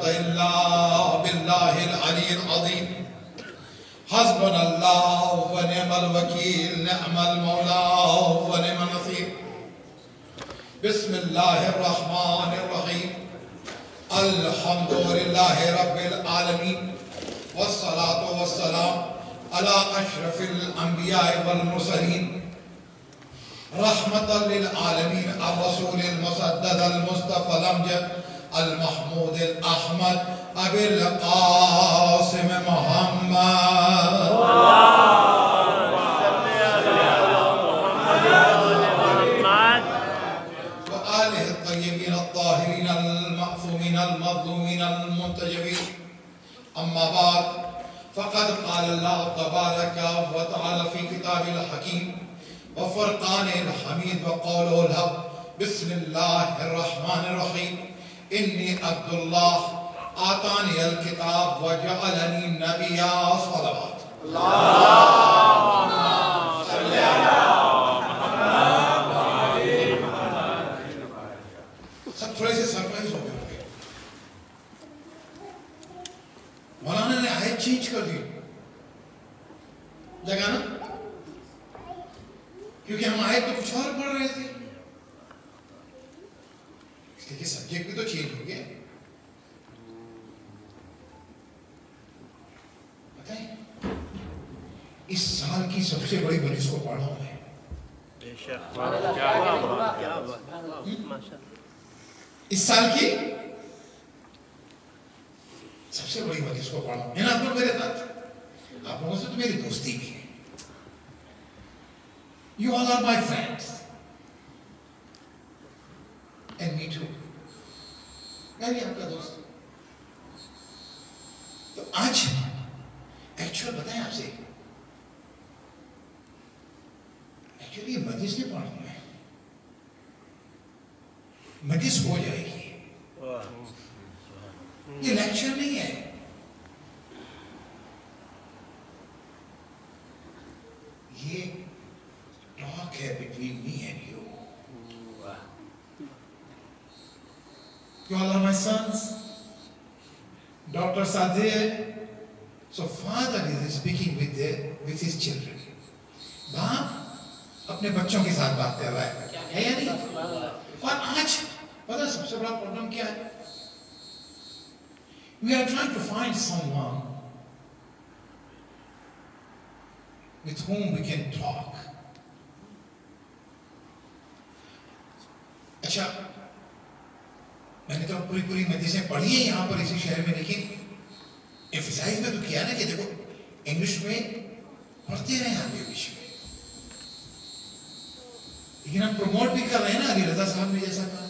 कुव्वता इल्ला बिल्लाहिल अलील अज़ीम। हस्बुनल्लाहु व निअमल वकील, निअमल मौला व निअमन नसीर। बिस्मिल्लाहिर रहमानिर रहीम। अल्हम्दुलिल्लाहि रब्बिल आलमीन वस्सलातु वस्सलाम अला अशरफिल अंबिया वल मुरसलीन रहमतल लिल आलमीन ar-रसूलिल मुसद्ददल मुस्तफ़ल अमजद अल महमूदिल अहमद अबिल क़ासिम मुहम्मद व आलिहि तय्यबीन अत्ताहिरीन अल मअसूमीन अल मज़लूमीन अल मुंतजबीन। अम्मा बाद फ़क़द क़ाल अल्लाहु तबारक व तआला फ़ी किताबिल हकीम व फ़ुरक़ानिल हमीद व क़ौलिल हक़। बिस्मिल्लाहिर रहमानिर रहीम। इन्नी अब्दुल्लाह आतानियल किताब व जअलनी नबिय्या। सलवात अल्लाहुम्मा सल्लि अला मुहम्मद। सब थोड़े से सरप्राइज हो गए होंगे। मौलाना ने आयत चेंज कर दी, लगा ना, क्योंकि हम आयत तो कुछ और पढ़ रहे थे, इसलिए सब्जेक्ट भी तो चेंज हो गया। बताइए, इस साल की सबसे बड़ी बरिश को पढ़ा हूं मैं। इस साल की सबसे बड़ी बरिश को पढ़ा है ना आप लोग मेरे साथ। आप लोगों से तो मेरी दोस्ती भी है। You all are my friends and me too। मैं भी आपका दोस्त हूं। तो आज एक्चुअल बताएं आपसे, एक्चुअली ये मजिस नहीं पढ़ना है, मजिस हो जाएगी, ये लेक्चर नहीं है। ये टॉक है between me and you. You all are my sons, daughters are there. So father is speaking with his children. बाप अपने बच्चों के साथ बात कर रहा है या नहीं? और आज पता सबसे बड़ा प्रॉब्लम क्या है? We are trying to find someone with whom we can talk. अच्छा, मैंने तो पूरी मदीसें पढ़ी है यहाँ पर इसी शहर में, लेकिन एम्फसाइज में तो किया ना कि देखो इंग्लिश में पढ़ते रहे आप इंग्लिश में, लेकिन हम प्रमोट भी कर रहे हैं ना। अली रजा साहब ने जैसा कहा,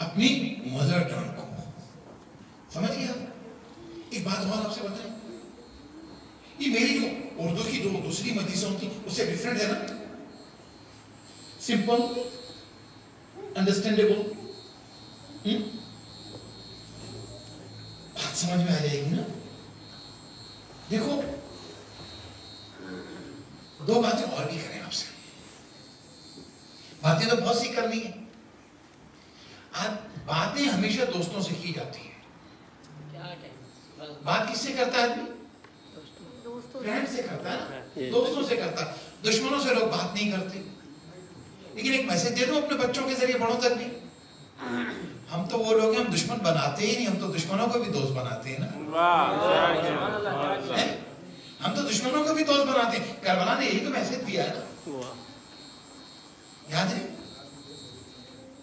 अपनी मदर टंग को समझ गया। एक बात और आपसे बताएं, ये मेरी जो उर्दू की जो दूसरी मदीसें थी उससे डिफरेंट है ना। सिंपल, अंडरस्टैंडेबल, बात समझ में आ जाएगी ना। देखो, दो बातें और भी करें आपसे। बातें तो बहुत सी करनी है। आज बातें हमेशा दोस्तों से की जाती है। बात किससे करता है आदमी? फ्रेंड से करता है ना, दोस्तों से करता है। दुश्मनों से लोग बात नहीं करते। लेकिन एक मैसेज दे दो अपने बच्चों के जरिए, बड़ों तक भी। हम तो वो लोग हैं, हम दुश्मन बनाते ही नहीं, हम तो दुश्मनों को भी दोस्त बनाते हैं ना। हम तो दुश्मनों को भी दोस्त बनाते हैं। करबला ने यही तो मैसेज दिया है ना, याद है?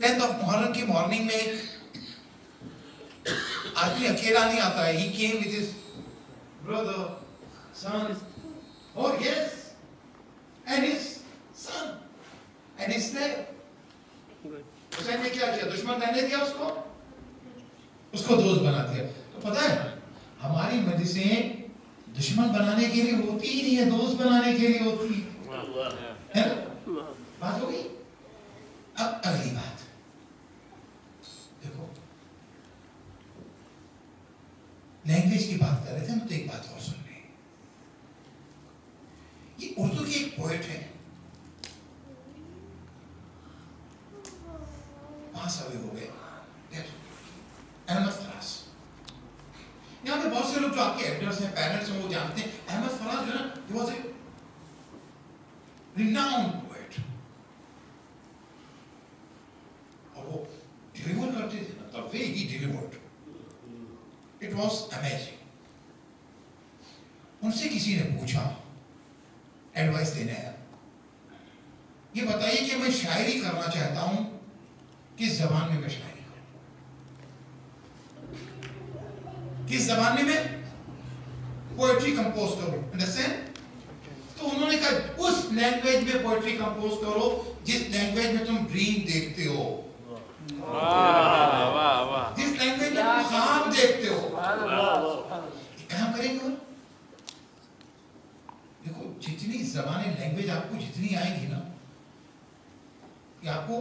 10th of मुहर्रम की मॉर्निंग में एक आदमी अकेला नहीं आता है। He came with his brother, son, oh yes, and his son, and his slave. Hussain ने क्या किया? दुश्मन रहने दिया उसको दोस्त बना दिया। तो पता है, हमारी मदीसें दुश्मन बनाने के लिए होती ही नहीं है, दोस्त बनाने के लिए होती है ना? बात हो गई। अब अगली बात देखो, लैंग्वेज की बात कर रहे थे हम, तो एक बात और सुन रहे। ये उर्दू की एक पोएट है, पास अवे हो गए, बहुत से लोग जो आपके एल्डर्स हैं, पेरेंट्स हैं, वो जानते हैं अहमद फराज जो है ना, he was a renowned poet, और वो डिलीवर करते थे ना, the way he delivered, it was amazing. उनसे किसी ने पूछा, एडवाइस देने आया, ये बताइए कि मैं शायरी करना चाहता हूं, किस जबान में मैं शायरी करूं, किस जबान में मैं पोएट्री कंपोज करूं, अंडरस्टैंड? तो उन्होंने कहा उस लैंग्वेज में पोएट्री कंपोज करो जिस लैंग्वेज में तुम ड्रीम देखते हो, जिस लैंग्वेज में तुम ख्वाब देखते हो। काम करेंगे वो। देखो जितनी जबानें, लैंग्वेज आपको जितनी आएगी ना, ये आपको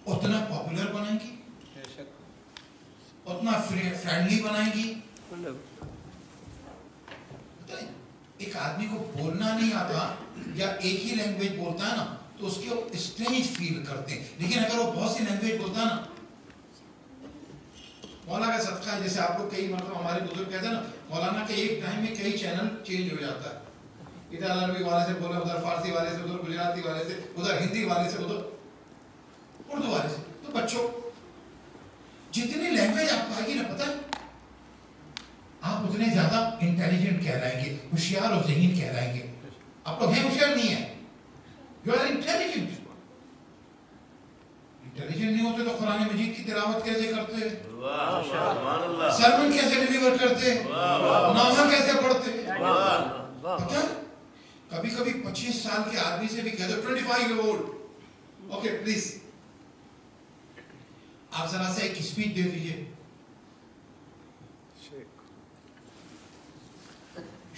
उतना पॉपुलर बनाएंगी, उतना फ्रेंडली बनाएंगी। एक आदमी को बोलना नहीं आता या एक ही लैंग्वेज बोलता है ना, तो उसके स्ट्रेंज फील करते हैं, लेकिन अगर वो बहुत सी लैंग्वेज बोलता है ना, मौलाना का सदका है, जैसे आप लोग कई मतलब हमारे बुजुर्ग कहते हैं ना, मौलाना के एक टाइम में कई चैनल चेंज हो जाता है, इधर अरबी वाले से बोले, उधर फारसी वाले से, उधर गुजराती वाले से, उधर हिंदी वाले से, उधर उर्दू वाले से। तो बच्चों जितनी लैंग्वेज आपको आएगी ना, पता है आप उतने ज्यादा इंटेलिजेंट कहलाएंगे, होशियार और ज़हीन कहलाएंगे। आप लोग हैं होशियार नहीं है, यू आर इंटेलिजेंट। इंटेलिजेंट नहीं होते तो कुरान मजीद की तिलावत कैसे करते, सरमन कैसे डिलीवर करते, नामा कैसे पढ़ते? पता है कभी कभी 25 साल के आदमी से भी कह दो 25 year old, ओके प्लीज आप जरा से एक स्पीच दे दीजिए,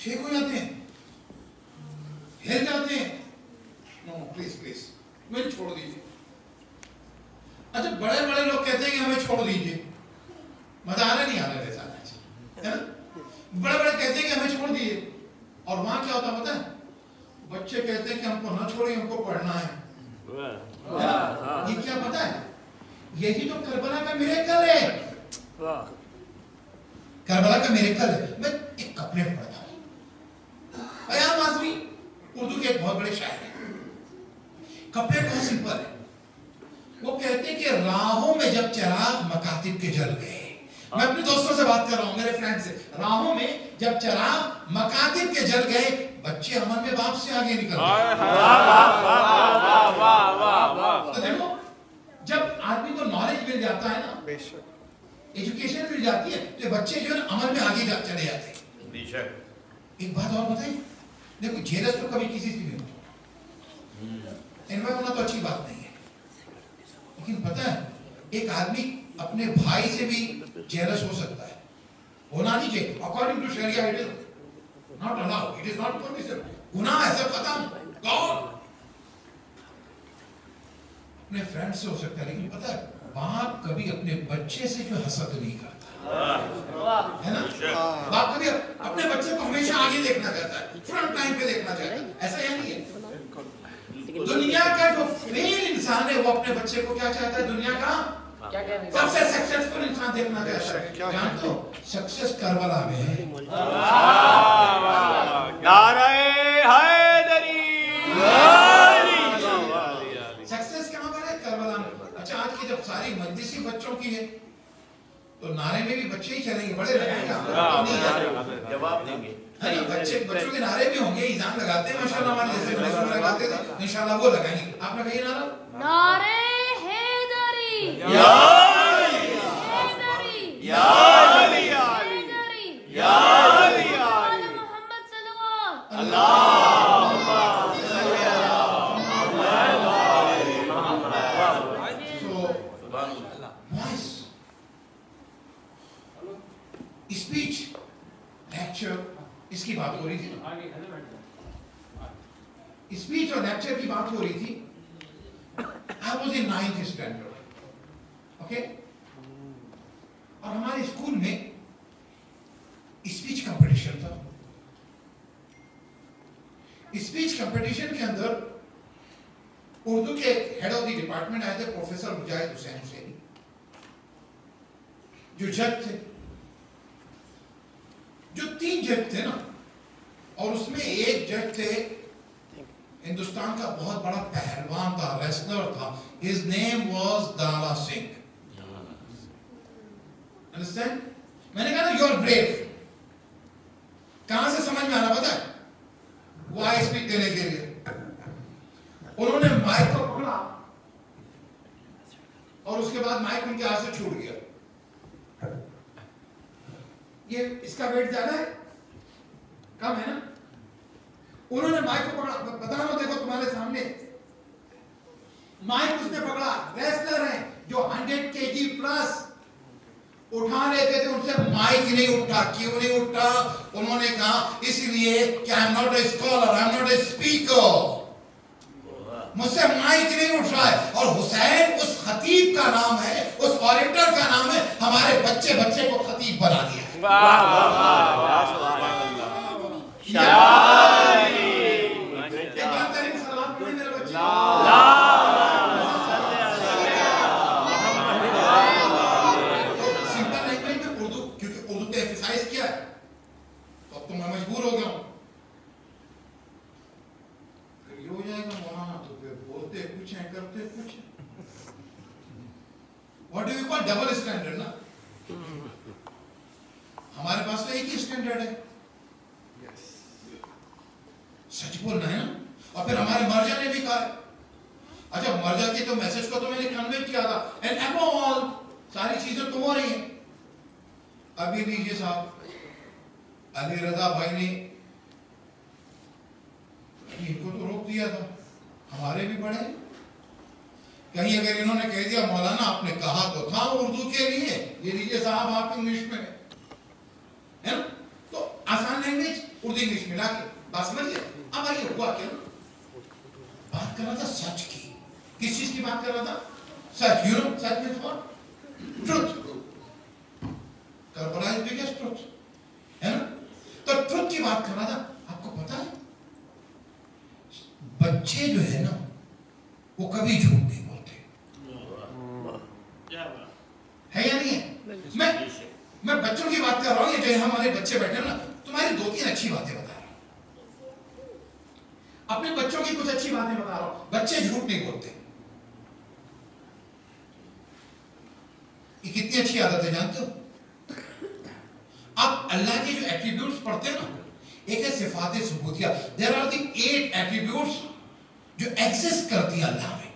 शेक हो जाते हैं, हिल जाते हैं। नो प्लीज प्लीज मुझे छोड़ दीजिए। अच्छा बड़े बड़े लोग कहते हैं कि हमें छोड़ दीजिए, मजा आ रहा नहीं आ रहा है ना? बड़े बड़े कहते हैं कि हमें छोड़ दीजिए, और वहां क्या होता पता है, बच्चे कहते हैं कि हमको ना छोड़िए, हमको पढ़ना है। ये क्या पता है, यही तो करबला का मिरेकल है, करबला का मिरेकल है। मैं एक कपलेट पढ़ता हूं, अयाम आजमी उर्दू के एक बहुत बड़े शायर हैं, कपलेट बहुत सिंपल है। वो कहते हैं कि राहों में जब चिराग मकातिब के जल गए, मैं अपने दोस्तों से बात कर रहा हूं, मेरे फ्रेंड से, राहों में जब चिराग मकातिब के जल गए, बच्चे अमन में बाप से आगे निकल गए। तो देखो जब आदमी को नॉलेज मिल जाता है ना, एजुकेशन मिल जाती है, तो बच्चे जो है ना अमल में आगे चले जाते हैं। एक बात और बताइए, देखो जेलस तो कभी किसी से नहीं होता, इनमें होना तो अच्छी बात नहीं है, लेकिन पता है एक आदमी अपने भाई से भी जेलस हो सकता है, होना नहीं चाहिए। अकॉर्डिंग टू शरिया it is not allowed, it is not permissible, गुनाह है, सब खत्म, गॉड। अपने फ्रेंड से हो सकता है, लेकिन पता है बाप कभी अपने बच्चे से जो हसद नहीं करता है ना, बाप कभी अपने बच्चे को हमेशा आगे देखना चाहता है, फ्रंट लाइन पे देखना चाहता है, ऐसा या नहीं है? दुनिया का जो फेल इंसान है वो अपने बच्चे को क्या चाहता है, दुनिया का सबसे सक्सेसफुल इंसान देखना चाहता है। जानते हो सक्सेस करबला में है। सक्सेस कहां पर है? करबला में। अच्छा आज की जब सारी मजलिसी बच्चों की है, तो नारे में भी बच्चे ही चलेंगे, बड़े लगाएंगे, जवाब देंगे। बच्चों के नारे भी होंगे, इज़ान लगाते हैं माशाल्लाह, हमारे जैसे लगाते थे, इंशाल्लाह वो लगाएंगे। आप लगाइए नारा, नारे हैदरी या अली, हैदरी या अली, हैदरी या अली, मोहम्मद सल्लल्लाहु अल्लाहुम्मा सल्ली अला मुहम्मद। सुभान अल्लाह। वॉइस, स्पीच, लेक्चर, इसकी बात हो रही थी, स्पीच और लेक्चर की बात हो रही थी। I was in 9th standard, okay, और हमारे स्कूल में स्पीच कंपटीशन था। स्पीच कंपटीशन के अंदर उर्दू के हेड ऑफ द डिपार्टमेंट आए थे, प्रोफेसर मुजाहिद हुसैन हुसैनी, जो जज थे। जज थे ना, और उसमें एक जज थे हिंदुस्तान का बहुत बड़ा पहलवान था, रेसलर था, his name was Dara Singh. Understand? मैंने कहा ना यू आर ब्रेव, कहां से समझ में आना पता है? वॉइस स्पीच देने के लिए उन्होंने माइक को पकड़ा और उसके बाद माइक उनके हाथ से छूट गया। ये इसका वेट ज्यादा है, कम है ना? उन्होंने माइक को पकड़ा, बता रहा हूं, देखो तुम्हारे सामने माइक उसने पकड़ा। रेसलर है जो 100 kg प्लस उठा लेते थे, उनसे माइक नहीं उठा। क्यों नहीं उठा? उन्होंने कहा इसलिए कि आई am not a scholar, I am not a speaker, मुझसे माइक नहीं उठ रहा है। और हुसैन उस खतीब का नाम है, उस ऑरेटर का नाम है, हमारे बच्चे बच्चे को खतीब बना दिया। वाह वाह वाह वाह सिंपल लैंग्वेज में उर्दू, क्योंकि उर्दू तो एम्फसाइज किया है, तो अब तो मैं मजबूर हो गया हूं। ये हो जाएगा मौलाना, तो फिर बोलते कुछ है करते कुछ है। What do you call double standard ना? हमारे पास तो एक ही स्टैंडर्ड है, सच बोलना है ना। और फिर हमारे मर्जा ने भी कहा है। अच्छा, मर्जा के तो मैसेज को तो मैंने कन्वे किया था, एंड अबव ऑल सारी चीजें तो हो रही हैं। अभी लीजिए साहब, अली रजा भाई ने इनको तो रोक दिया था, हमारे भी पढ़े। कहीं अगर इन्होंने कह दिया मौलाना आपने कहा तो था उर्दू के लिए, ये लीजिए साहब आप इंग्लिश में है ना, तो आसान लैंग्वेज उर्दू इंग्लिश मिला के बात समझिए। अब आइए, हुआ क्या, बात कर रहा था सच की। किस चीज की बात कर रहा था? सच। यू नो सच means what? Truth. Karbala is biggest truth, है ना? तो ट्रुथ की बात कर रहा था। आपको पता है बच्चे जो है ना वो कभी झूठ नहीं बोलते, है या नहीं है? मैं बच्चों की बात कर रहा हूं, ये जो हमारे बच्चे बैठे हैं ना, तुम्हारी 2-3 अच्छी बातें बता रहा हूं, अपने बच्चों की कुछ अच्छी बातें बता रहा हूं। बच्चे झूठ नहीं बोलते। ये कितनी अच्छी आदत है जानते हो? आप अल्लाह के जो एट्रीब्यूट्स पढ़ते हैं ना, एक है सिफात सुबूतिया, देयर आर द 8 एट्रीब्यूट्स जो एग्जिस्ट करती है अल्लाह में।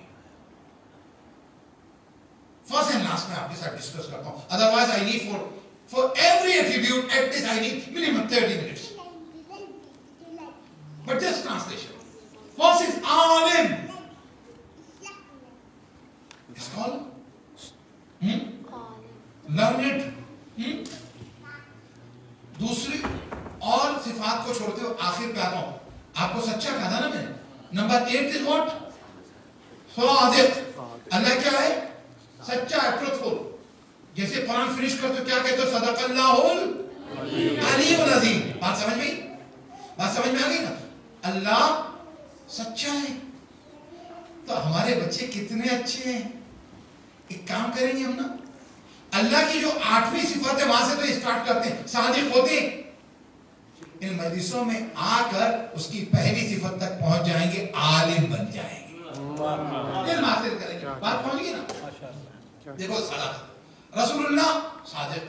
फर्स्ट एंड लास्ट में आपके साथ डिस्कस करता हूं, otherwise I need for every attribute at this I need minimum 30 minutes, but just translation. First is आलिम, स्कॉलर, लर्नेड। दूसरी और सिफात को छोड़ते हुए आखिर पे आता हूं, आपको सच्चा कहा था ना मैंने। Number 8 is what? सादिक। अल्लाह क्या है? सच्चा है, ट्रूथफुल। जैसे कुरान फिनिश करते क्या कहते हो? सदकल्लाहुल अलीयुल अज़ीम। बात समझ में आई? बात समझ में आ गई ना? अल्लाह सच्चा है। तो हमारे बच्चे कितने अच्छे हैं। एक काम करेंगे हम ना, अल्लाह की जो 8वीं सिफत है वहां से तो स्टार्ट करते हैं, सादिक होते हैं। इन मजलिसों में आकर उसकी पहली सिफत तक पहुंच जाएंगे, आलिम बन जाएंगे, इल्म हासिल करेंगे। बात पहुंच गई ना? देखो सदाकत, रसूलुल्लाह सादिक,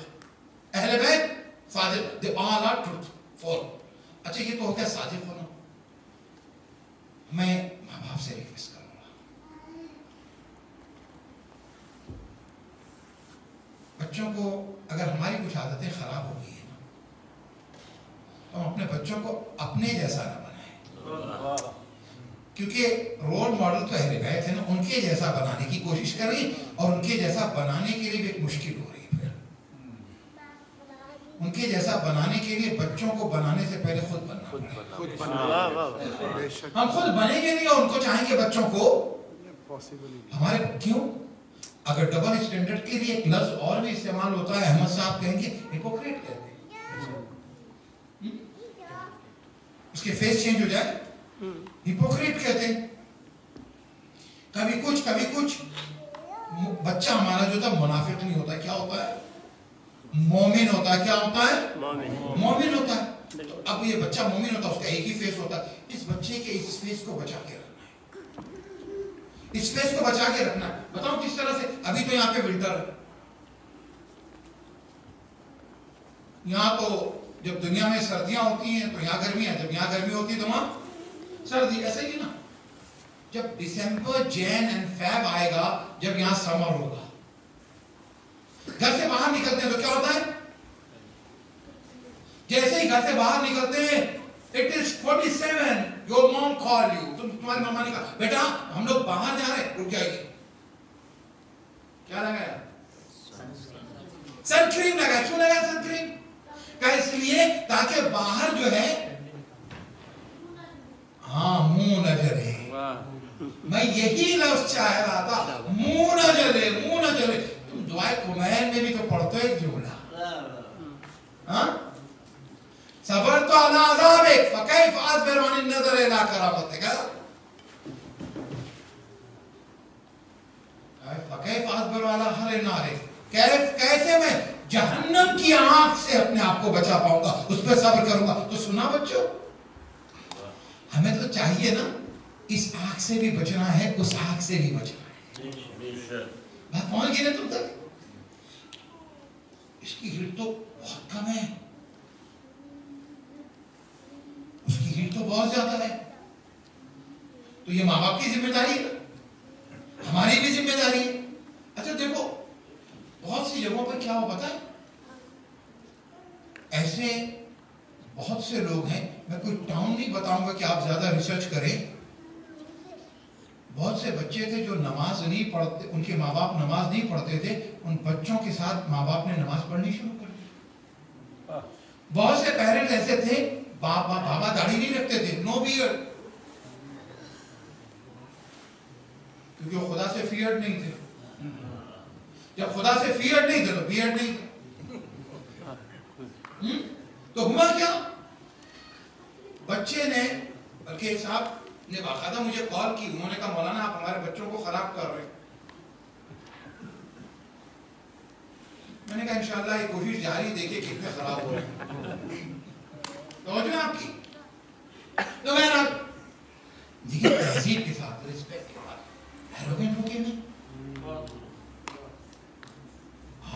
अहले बैत सादिक, दे ऑल आर ट्रूथफुल। अच्छा, ये तो हो गया सादिक होना। मैं माँ बाप से रिक्वेस्ट करूंगा, बच्चों को अगर हमारी कुछ आदतें खराब हो गई है ना, तो हम अपने बच्चों को अपने जैसा ना बनाएं, क्योंकि रोल मॉडल तो अहले बैत है ना, उनके जैसा बनाने की कोशिश करें। और उनके जैसा बनाने के लिए भी एक मुश्किल हो रही है। फिर उनके जैसा बनाने के लिए बच्चों को बनाने से पहले खुद बनना पड़ेगा। हम खुद बनेंगे नहीं और उनको चाहेंगे बच्चों को हमारे। क्यों? अगर डबल स्टैंडर्ड के लिए एक लफ्ज और भी इस्तेमाल होता है, अहमद साहब कहेंगे हिपोक्रेट कहते हैं। उसके फेस चेंज हो जाए, हिपोक्रेट कहते हैं। कभी कुछ कभी कुछ। बच्चा हमारा जो था मुनाफिक नहीं होता, क्या होता है? मोमिन होता है। क्या होता है? मोमिन होता है। अब ये बच्चा मोमिन होता, उसका एक ही फेस होता, इस बच्चे के इस फेस को बचा के रखना है, इस फेस को बचा के रखना है। बताओ किस तरह से। अभी तो यहाँ पे विंटर है, यहाँ तो जब दुनिया में सर्दियां होती हैं तो यहाँ गर्मी है, जब यहाँ गर्मी होती है तो वहां सर्दी। ऐसा ही ना, जब दिसंबर, जैन एंड फेब आएगा, जब यहाँ समर होगा, घर से बाहर निकलते हैं तो क्या होता है? जैसे ही घर से बाहर निकलते हैं, it is 47, your mom call you, तुम्हारी मम्मा ने कहा बेटा हम लोग बाहर जा रहे हैं, रुक जाइए। क्या लगाया? सनक्रीम लगाया। क्यों लगाया सनक्रीम? क्या इसलिए ताकि बाहर जो है हाँ मुंह न जले। मैं यही लफ्ज चाह रहा था, मुंह न जले, मुंह न जले। तुम दुआए कुमैन में भी तो पढ़ते हो जुमला, हाँ सबर तो अला अज़ाबिक फकैफ अस्बिर अन नज़र इला करामतिक, फकैफ अस्बिर अला हर नारिक, कैसे मैं जहन्नम की आंख से अपने आप को बचा पाऊंगा, उस पर सब्र करूंगा। तो सुना बच्चों, हमें तो चाहिए ना, इस आंख से भी बचना है, उस आंख से भी बचना है। बात पहुंच गई ना तुम तक? इसकी हीट तो बहुत कम है, उसकी हीट तो बहुत ज्यादा है। तो ये माँ बाप की जिम्मेदारी है, हमारी भी जिम्मेदारी है। अच्छा देखो, बहुत सी जगहों पर क्या हो पता है, ऐसे बहुत से लोग हैं, मैं कोई टाउन नहीं बताऊंगा कि आप ज्यादा रिसर्च करें। बहुत से बच्चे थे जो नमाज नहीं पढ़ते, उनके माँ बाप नमाज नहीं पढ़ते थे, उन बच्चों के साथ माँ बाप ने नमाज पढ़नी शुरू कर दी। बहुत से पेरेंट्स ऐसे थे, बाबा दाढ़ी नहीं रखते थे, नो बियर्ड, क्योंकि वो खुदा से फियर्ड नहीं थे। जब खुदा से फियर्ड नहीं थे तो बियर्ड नहीं थे। तो हुआ क्या, बच्चे ने, बल्कि एक साहब ने बाकायदा मुझे कॉल की, उन्होंने कहा मौलाना आप हमारे बच्चों को खराब कर रहे हैं। मैंने कहा इंशाअल्लाह ये कोशिश जारी, देखिए कितने खराब हो रहे हैं। तो जो आपकी तो मैं देखिए तहजीब के साथ, रिस्पेक्ट के साथ, एरोगेंट होके नहीं।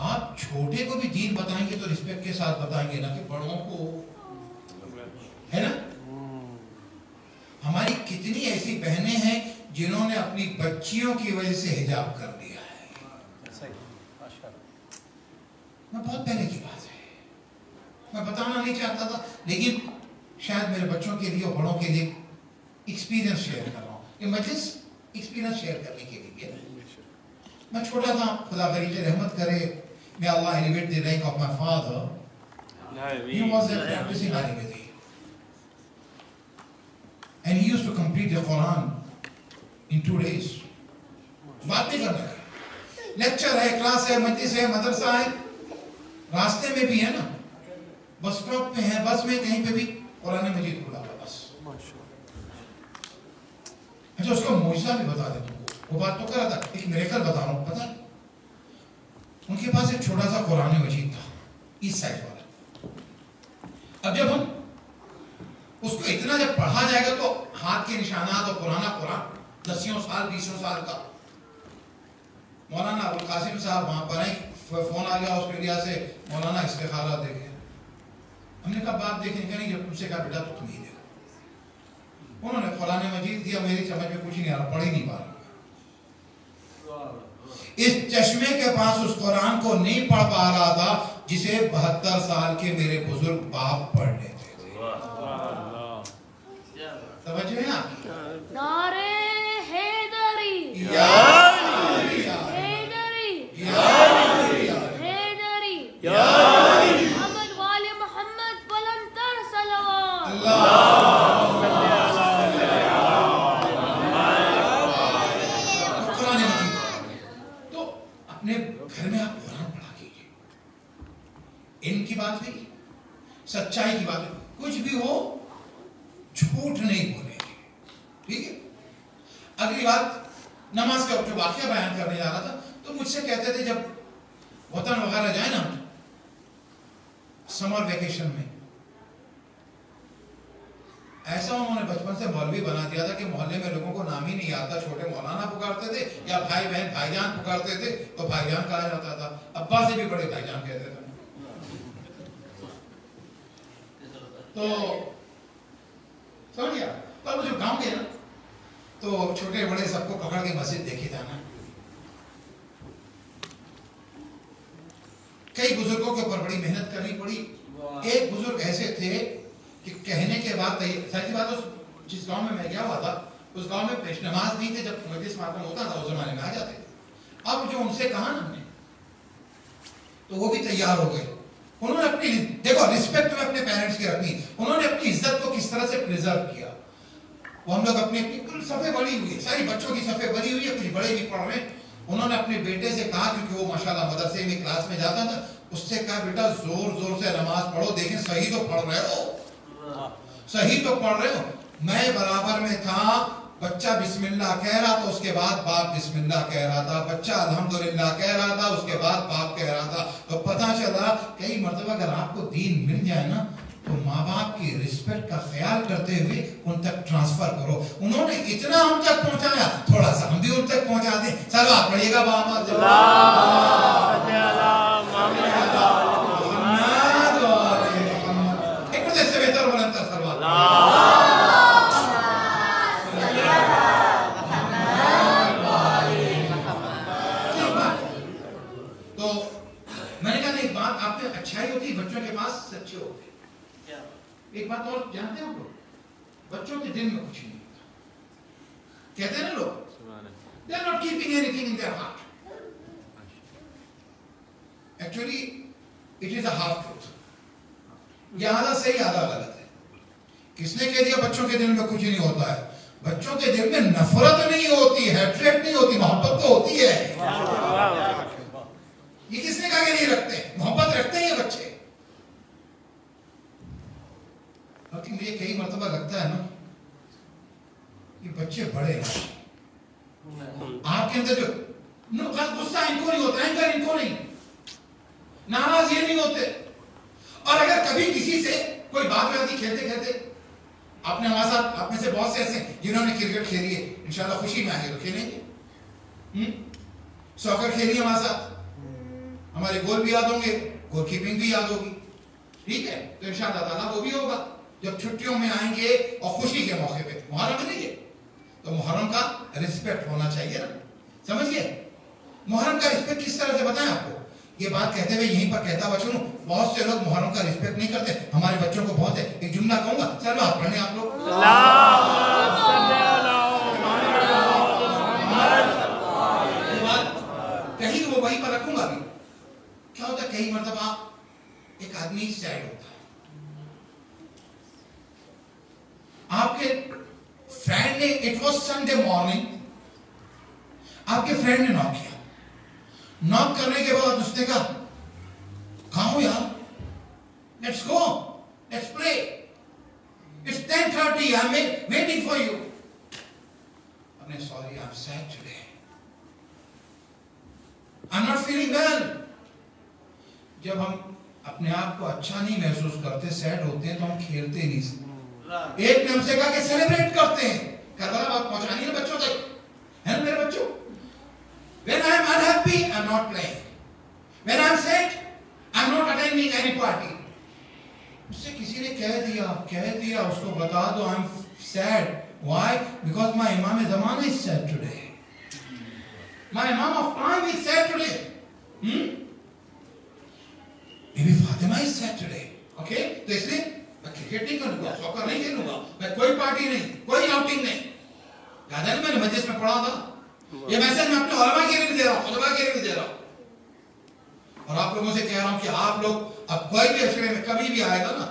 आप छोटे को भी दीन बताएंगे तो रिस्पेक्ट के साथ बताएंगे, ना कि बड़ों को, है ना। हमारी कितनी ऐसी बहनें हैं जिन्होंने अपनी बच्चियों की वजह से हिजाब कर दिया है। मैं बहुत पहले की बात है, मैं बताना नहीं चाहता था, लेकिन शायद मेरे बच्चों के लिए और बड़ों के लिए एक्सपीरियंस शेयर कर रहा हूँ। ये मजलिस एक्सपीरियंस शेयर करने के लिए। मैं छोटा था, खुदा गरीब रहमत करे, may Allah elevate the rank of my father. He was a practicing Ayurvedic, and he used to complete the Quran in 2 days. बात नहीं करना है, लेक्चर है, क्लास है, मजलिस है, मदरसा है, रास्ते में भी है ना, बस स्टॉप में है, बस में कहीं पे भी कुरान मजीद खुला हुआ बस। अच्छा उसका मौजज़ा भी बता दे तुमको, वो बात तो कर रहा था, एक मिरेकल बता रहा हूँ। पता उनके पास एक छोटा सा कुरान मजीद था, इस साइज वाला। अब जब हम उसको इतना जब पढ़ा जाएगा तो हाथ के निशानात और पुराना कुरान 10 साल 20 साल का। मौलाना अबुल कासिम साहब वहां पर हैं, फोन आ गया ऑस्ट्रेलिया से, मौलाना इस्तिखारा देखे। हमने कहा बात देखने का नहीं, जब तुमसे कहा बेटा तो तुम ही देखो। उन्होंने कुरान मजीद दिया, मेरी समझ में कुछ नहीं आ रहा, पढ़ ही नहीं पा रहा। इस चश्मे के पास उस कुरान को नहीं पढ़ पा रहा था जिसे 72 साल के मेरे बुजुर्ग बाप पढ़ लेते थे। समझ रहे हैं आप? नारे हैदरी, मोहम्मद वाले मोहम्मद बुलंदतर सलवात। तो अपने घर में आप कुरान पढ़ा कीजिए, इनकी बात है, सच्चाई की बात है, कुछ भी हो झूठ नहीं बोलेंगे, ठीक है। अगली बात, नमाज का जो वाकया बयान करने जा रहा था, तो मुझसे कहते थे जब वतन वगैरह जाए ना समर वेकेशन में, ऐसा उन्होंने बचपन से मौलवी बना दिया था कि मोहल्ले में लोगों को नाम ही नहीं आता। छोटे मौलाना पुकारते थे या भाई बहन भाईजान पुकारते थे तो भाईजान कहा जाता था। अब्बा से भी बड़े भाईजान कहते थे। तो समझ गया। तब जब गांव गए ना तो छोटे बड़े सबको पकड़ के मस्जिद देखी जाना। कई बुजुर्गों के ऊपर बड़ी मेहनत करनी पड़ी। एक बुजुर्ग ऐसे थे कि कहने के बाद सही बात, उस जिस गांव में मैं गया हुआ था उस गांव में पेश नमाज नहीं थे। जब मजलिस मातम होता था उस जमाने में आ जाते थे। अब जो उनसे कहा ना हमने तो वो भी तैयार हो गए। उन्होंने अपनी देखो रिस्पेक्ट में अपने पेरेंट्स की रखनी। उन्होंने अपनी इज्जत को किस तरह से प्रिजर्व किया। वो हम लोग अपनी कुल सफ़े बड़ी हुई, सारी बच्चों की सफ़े बड़ी हुई है, कुछ बड़े भी पढ़ रहे हैं। उन्होंने अपने बेटे से कहा, क्योंकि वो माशाल्लाह मदरसे में क्लास में जाता था, उससे कहा बेटा जोर जोर से नमाज पढ़ो, देखें सही तो पढ़ रहे हो, सही तो पढ़ रहे हो। मैं बराबर में था, बच्चा बिस्मिल्लाह कह रहा था, उसके बाद बाप बिस्मिल्लाह कह रहा था, बच्चा अल्हम्दुलिल्लाह कह रहा था, उसके बाद बाप कह रहा था। तो पता चला कई मर्तबा अगर आपको दीन मिल जाए ना तो माँ बाप की रिस्पेक्ट का ख्याल करते हुए उन तक ट्रांसफर करो। उन्होंने इतना हम तक पहुंचाया, थोड़ा सा हम भी उन तक पहुंचा दें। सलवात पढ़िएगा एक से बेहतर बुलंद सलवात। तो मैंने कहा एक बात, आप में अच्छाई होती है, बच्चों के पास सच्चे होते हैं। एक बात और जानते हैं आप लोग, बच्चों के दिल में कुछ नहीं होता। कहते हैं ना लोग, they are not keeping anything in their heart. Actually, it is a half truth. ये आधा सही आधा गलत है। किसने कह दिया बच्चों के दिल में कुछ नहीं होता है? बच्चों के दिल में नफरत नहीं होती है, हेट्रेट नहीं होती, मोहब्बत तो होती है। ये किसने कहा कि नहीं रखते? मोहब्बत रखते हैं ये बच्चे। लेकिन मुझे कई मर्तबा लगता है ना कि बच्चे बड़े हैं, आपके अंदर जो गुस्सा इनको नहीं होता, एंगर इनको नहीं, नाराज ये नहीं होते। और अगर कभी किसी से कोई बात हो जाती खेलते खेलते, आपने हमारे साथ, आप में से बहुत से ऐसे जिन्होंने क्रिकेट खेली है, इंशाल्लाह खुशी में आगे तो खेलेंगे, सॉकर खेली हमारे साथ, हमारे गोल भी याद होंगे, गोलकीपिंग भी याद होगी, ठीक है। तो इंशाल्लाह ताला वो भी होगा जब छुट्टियों में आएंगे और खुशी के मौके पे मुहर्रम मनेंगे। तो मुहर्रम का रिस्पेक्ट होना चाहिए ना, समझिए। मुहर्रम का रिस्पेक्ट किस तरह से बताएं आपको? ये बात कहते हुए यहीं पर कहता हुआ सुनो, बहुत से लोग मुहर्रम का रिस्पेक्ट नहीं करते। हमारे बच्चों को बहुत है। एक जुमला कहूंगा, चलो आप पढ़ने आप लोग। कहीं वो वहीं पर रखूंगा अभी। क्या होता है कई मर्तबा एक आदमी सैड होता है, आपके फ्रेंड ने, इट वॉज संडे मॉर्निंग, आपके फ्रेंड ने नॉक किया। नॉक करने के बाद उसने कहा कहाँ हो यार, let's go, let's play, it's 10:30, I am waiting for you. अपने sorry, I am sad today, I am not feeling well. जब हम अपने आप को अच्छा नहीं महसूस करते, सैड होते हैं, तो हम खेलते नहीं। एक ने हमसे कहा कि सेलिब्रेट करते हैं, करबला बात पहुंचानी है बच्चों तक, है ना मेरे बच्चों। When I am unhappy, I am not playing. When I am sad, I am not attending any party. उससे किसी ने कह दिया उसको बता दो I am sad. Why? Because my Imam Zamana is sad today. My Imam of time is sad today. Maybe Fatima is sad today. Okay? तो इसलिए मैं क्रिकेट नहीं करूंगा, सॉकर नहीं खेलूंगा, मैं कोई पार्टी नहीं, कोई आउटिंग नहीं। याद है ना मैंने मजलिस में पढ़ा था, ये मैसेज मैं अपने उलमा के लिए भी दे रहा हूँ, खुतबा के लिए भी दे रहा हूँ। और आप लोगों से कह रहा हूँ कि आप लोग अब कोई भी अशरे में कभी भी आएगा ना,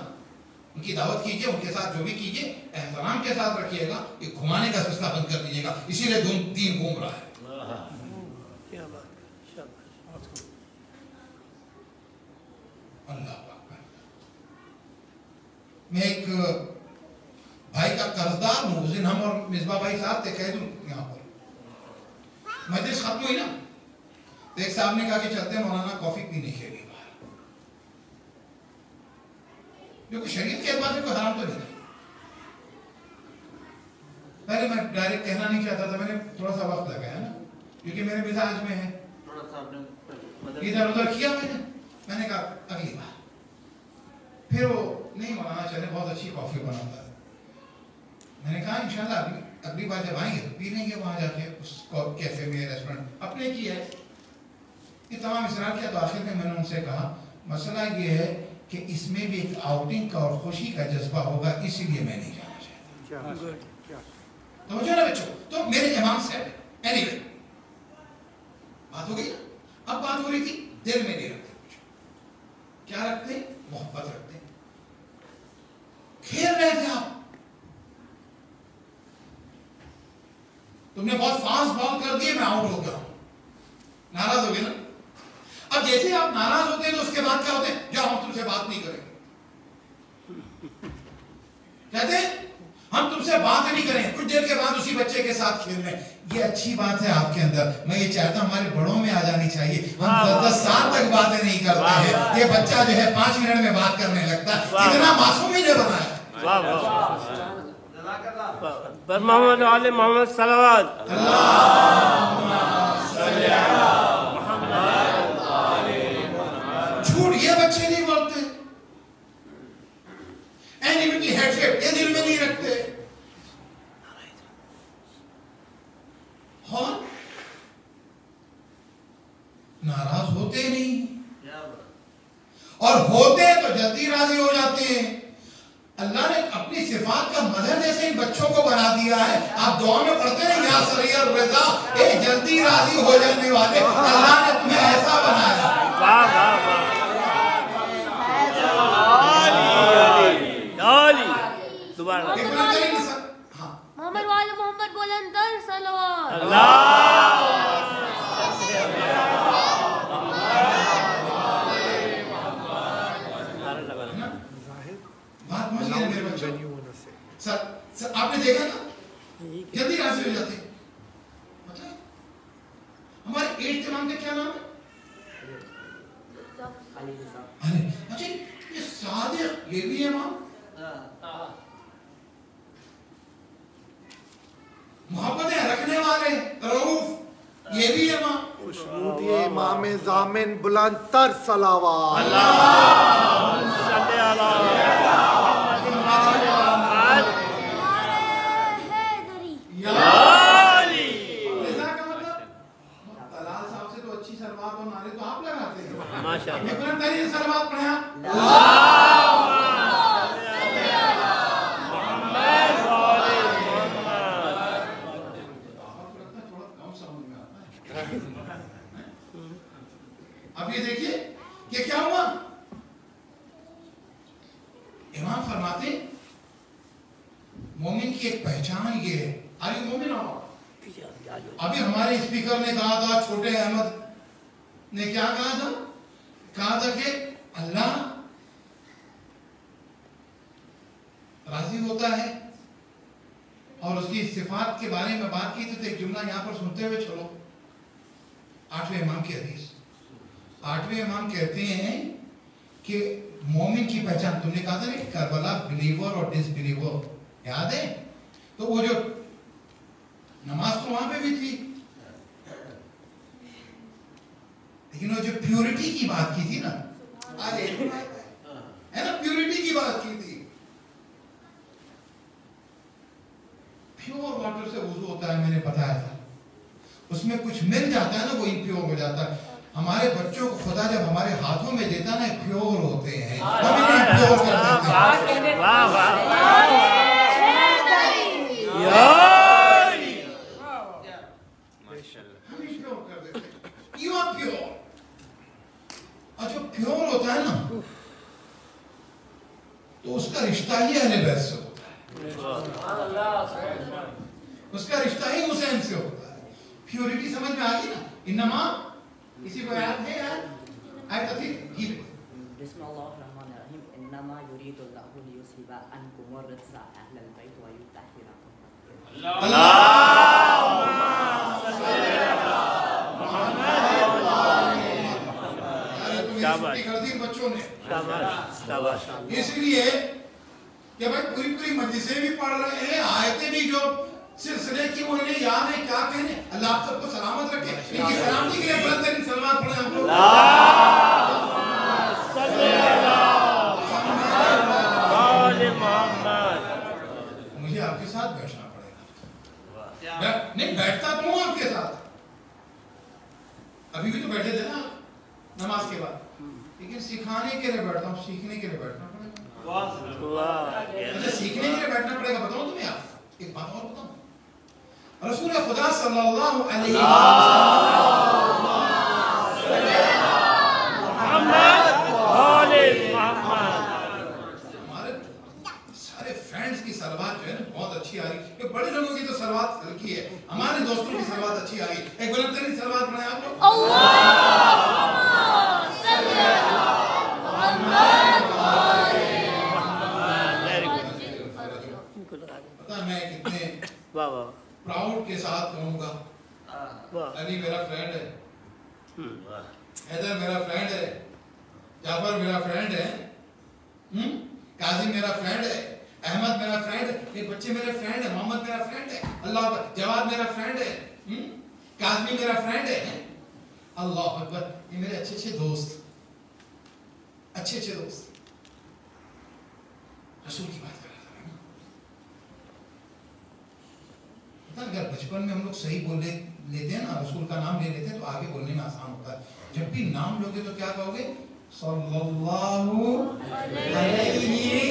उनकी दावत कीजिए, उनके साथ जो भी कीजिए एहतराम के साथ रखिएगा। ये घुमाने का सिलसिला बंद कर दीजिएगा, इसीलिए दीन घूम रहा है। अल्लाह पाक। मैं एक भाई का कर्जदार हूँ। उस दिन हम और मिसबा भाई साहब थे, कह दूं यहाँ पर मजलिस खत्म हुई ना, तो एक साहब ने कहा कि चलते हैं मौलाना कॉफी पीने के लिए बाहर, जो कि शरीयत के एतबार से कोई हराम तो नहीं है। डायरेक्ट कहना नहीं चाहता था, मैंने थोड़ा सा वक्त लगाया ना, क्योंकि मेरे मिजाज में है, इधर उधर किया मैंने कहा अगली बार। फिर वो नहीं मनाना चले, बहुत अच्छी कॉफी बनाता है। मैंने कहा इंशाल्लाह अगली बार जब आएंगे तो पी लेंगे वहां जाके उस कैफे में, रेस्टोरेंट अपने की है। ये तमाम इसरार किया तो आखिर में मैंने उनसे कहा मसला ये है कि इसमें भी एक आउटिंग का और खुशी का जज्बा होगा, इसीलिए मैं नहीं जाना चाहता। तो मुझे ना बच्चों, तो मेरे इमाम साहब एनीवे बात हो गई ना। अब बात हो रही थी दिल में नहीं रखते कुछ, क्या रखते, मोहब्बत रखते। खेल रहे थे आप, तुमने बहुत फास्ट बॉल कर दिए, मैं आउट हो गया, नाराज हो गए ना। अब जैसे आप नाराज होते हैं तो उसके बाद क्या होते हैं, जाओ हम तुमसे बात नहीं करेंगे, कहते हैं हम तुमसे बात नहीं करें, कुछ देर के बाद उसी बच्चे के साथ खेल रहे हैं। ये अच्छी बात है आपके अंदर, मैं ये चाहता हूं हमारे बड़ों में आ जानी चाहिए। हम 10-10 साल तक बातें नहीं करते हैं, ये बच्चा जो है 5 मिनट में बात करने लगता है, इतना मासूम ही नहीं बनाया। मोहम्मद वाले मोहम्मद सलावत झूठ ये बच्चे नहीं बोलते, एनिमिटी हेटरेट ये दिल में नहीं रखते, और नाराज होते नहीं, और होते तो जल्दी राजी हो जाते हैं। अल्लाह ने अपनी सिफात का मदर जैसे इन बच्चों को बना दिया है। आप दुआ में पढ़ते हैं या सरियर रज़ा, ए जल्दी राजी हो जाने वाले, अल्लाह ने तुम्हें ऐसा बनाया। वाह वाह वाह, दोबारा मोहम्मद वाले मोहम्मद बुलंदर सलवात। बात समझ गए मेरे बच्चों? सर आपने देखा ना, जल्दी राजी हो जाते। मतलब हमारे 8th इमाम का क्या नाम है? अरे अच्छा, ये सादिक ये भी इमाम, मोहब्बतें रखने वाले रऊफ ये भी इमाम, खुशबूदिए इमाम ज़ामिन बुलंदतर सलावत। सलवात पढ़ा अब ये देखिए कि क्या हुआ। इमाम फरमाते मोमिन की एक पहचान ये है, अरे मोमिन आओ। अभी हमारे स्पीकर ने कहा था, छोटे अहमद ने क्या कहा था कि अल्लाह राजी होता है, और उसकी सिफात के बारे में बात की। तो एक जुमला यहां पर सुनते हुए चलो। 8वें इमाम की हदीस, 8वें इमाम कहते हैं कि मोमिन की पहचान, तुमने कहा था ना करबला बिलीवर और डिसबिलीवर, याद है? तो वो जो नमाज तो वहां पे भी थी, लेकिन वो जो प्योरिटी की बात की थी ना, है ना, प्योरिटी की बात की थी। प्योर वाटर से वुजू होता है, मैंने बताया था। उसमें कुछ मिल जाता है ना, वो इम्प्योर हो जाता है। हमारे बच्चों को खुदा जब हमारे हाथों में देता ना, प्योर होते हैं, हम इन्हें इम्प्योर कर देते हैं। वाह वाह, यू आर प्योर। और जो प्योर होता है ना, तो उसका रिश्ता ही अहले बैत से होता है, उसका रिश्ता ही हुसैन से होता है। प्योरिटी समझ में आ गई ना? इन्नमा, किसी को याद है यार? आयत थी ही बिस्मिल्लाहिर्रहमानिर्रहीम, इन्नमा युरीदुल्लाहु लियुज़हिबा अन्कुम अर्रिज्सा अहलल बैत व युतहिराकुम। बच्चों ने इसलिए कि भाई पूरी पूरी मजलिसें भी पढ़ रहे हैं, आयतें भी जो सिलसिले की वो इन्हें याद है क्या कहने। अल्लाह आप सबको सलामत रखे। इनकी सलामती के लिए बुलंद तरीन सलवात पढ़े हम लोग। मुझे आपके साथ बैठना पड़ेगा। नहीं बैठता तो हूँ आपके साथ, अभी भी तो बैठे थे ना नमाज के बाद, लेकिन सिखाने के लिए बैठता हूँ, सीखने के लिए बैठना पड़ेगा। अच्छा सीखने के लिए बैठना पड़ेगा। बताऊँ तुम्हें आप एक बात और बताऊँ, रसूल खुदा सल्लल्लाहु अलैहि हमारे सारे फ्रेंड्स की सलवात जो है ना बहुत अच्छी आ रही है। बड़े लोगों की तो सलवात हल्की है, हमारे दोस्तों की सलवात अच्छी आ रही है। एक बुलंद तरीन सलवात पढ़े आप लोग। पता मैं कितने प्राउड के साथ कहूँगा, अली मेरा फ्रेंड है, हैदर मेरा फ्रेंड है, जाफर मेरा फ्रेंड है, काजिम मेरा फ्रेंड है, अहमद मेरा फ्रेंड है, ये बच्चे मेरे फ्रेंड है, मोहम्मद मेरा फ्रेंड है, अल्लाह जवाद मेरा फ्रेंड है, काजमी मेरा फ्रेंड है। अल्लाह अकबर, ये मेरे अच्छे अच्छे दोस्त, अच्छे अच्छे दोस्त। रसूल की बात कर रहा था ना, अगर बचपन में हम लोग सही बोल लेते हैं ना, रसूल का नाम ले लेते हैं तो आगे बोलने में आसान होता है। जब भी नाम लोगे तो क्या कहोगे, सल्लल्लाहु अलैहि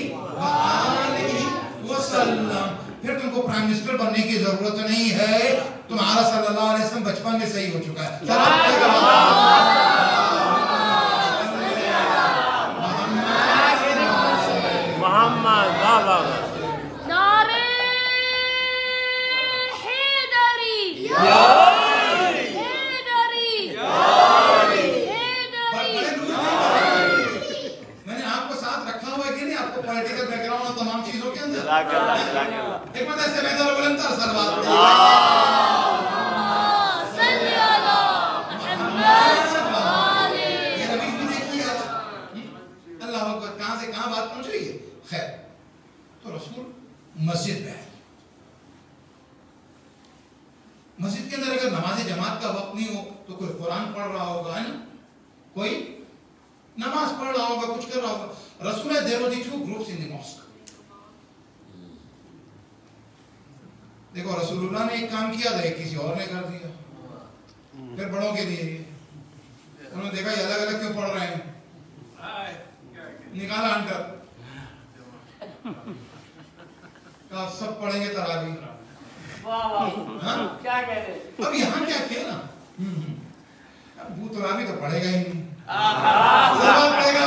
वसल्लम। फिर तुमको प्राइम मिनिस्टर बनने की जरूरत नहीं है, तुम्हारा सल्लल्लाहु अलैहि वसल्लम बचपन में सही हो चुका है। मैंने आपको साथ रखा हुआ है कि नहीं, आपको पॉलिटिकल बैकग्राउंड और तमाम चीजों के अंदर एक बात ऐसे बेहतर बुलंद सलवात कहां से कहां बात पहुंच रही है। खैर, तो रसूल मस्जिद में है, मस्जिद के अंदर अगर नमाज जमात का वक्त नहीं हो तो कोई कुरान पढ़ रहा होगा, है ना, कोई नमाज पढ़ रहा होगा, कुछ कर रहा होगा। रसूल there was two groups in the mosque. देखो रसूलुल्लाह ने एक काम किया था, एक किसी और ने कर दिया। फिर बड़ों के लिए उन्होंने देखा ये अलग अलग क्यों पढ़ रहे हैं, निकाला अंटर, कहा सब पढ़ेंगे तरावी। क्या कह रहे? अब यहाँ क्या किया ना, वो तरावी तो पढ़ेगा ही नहीं, पढ़ेगा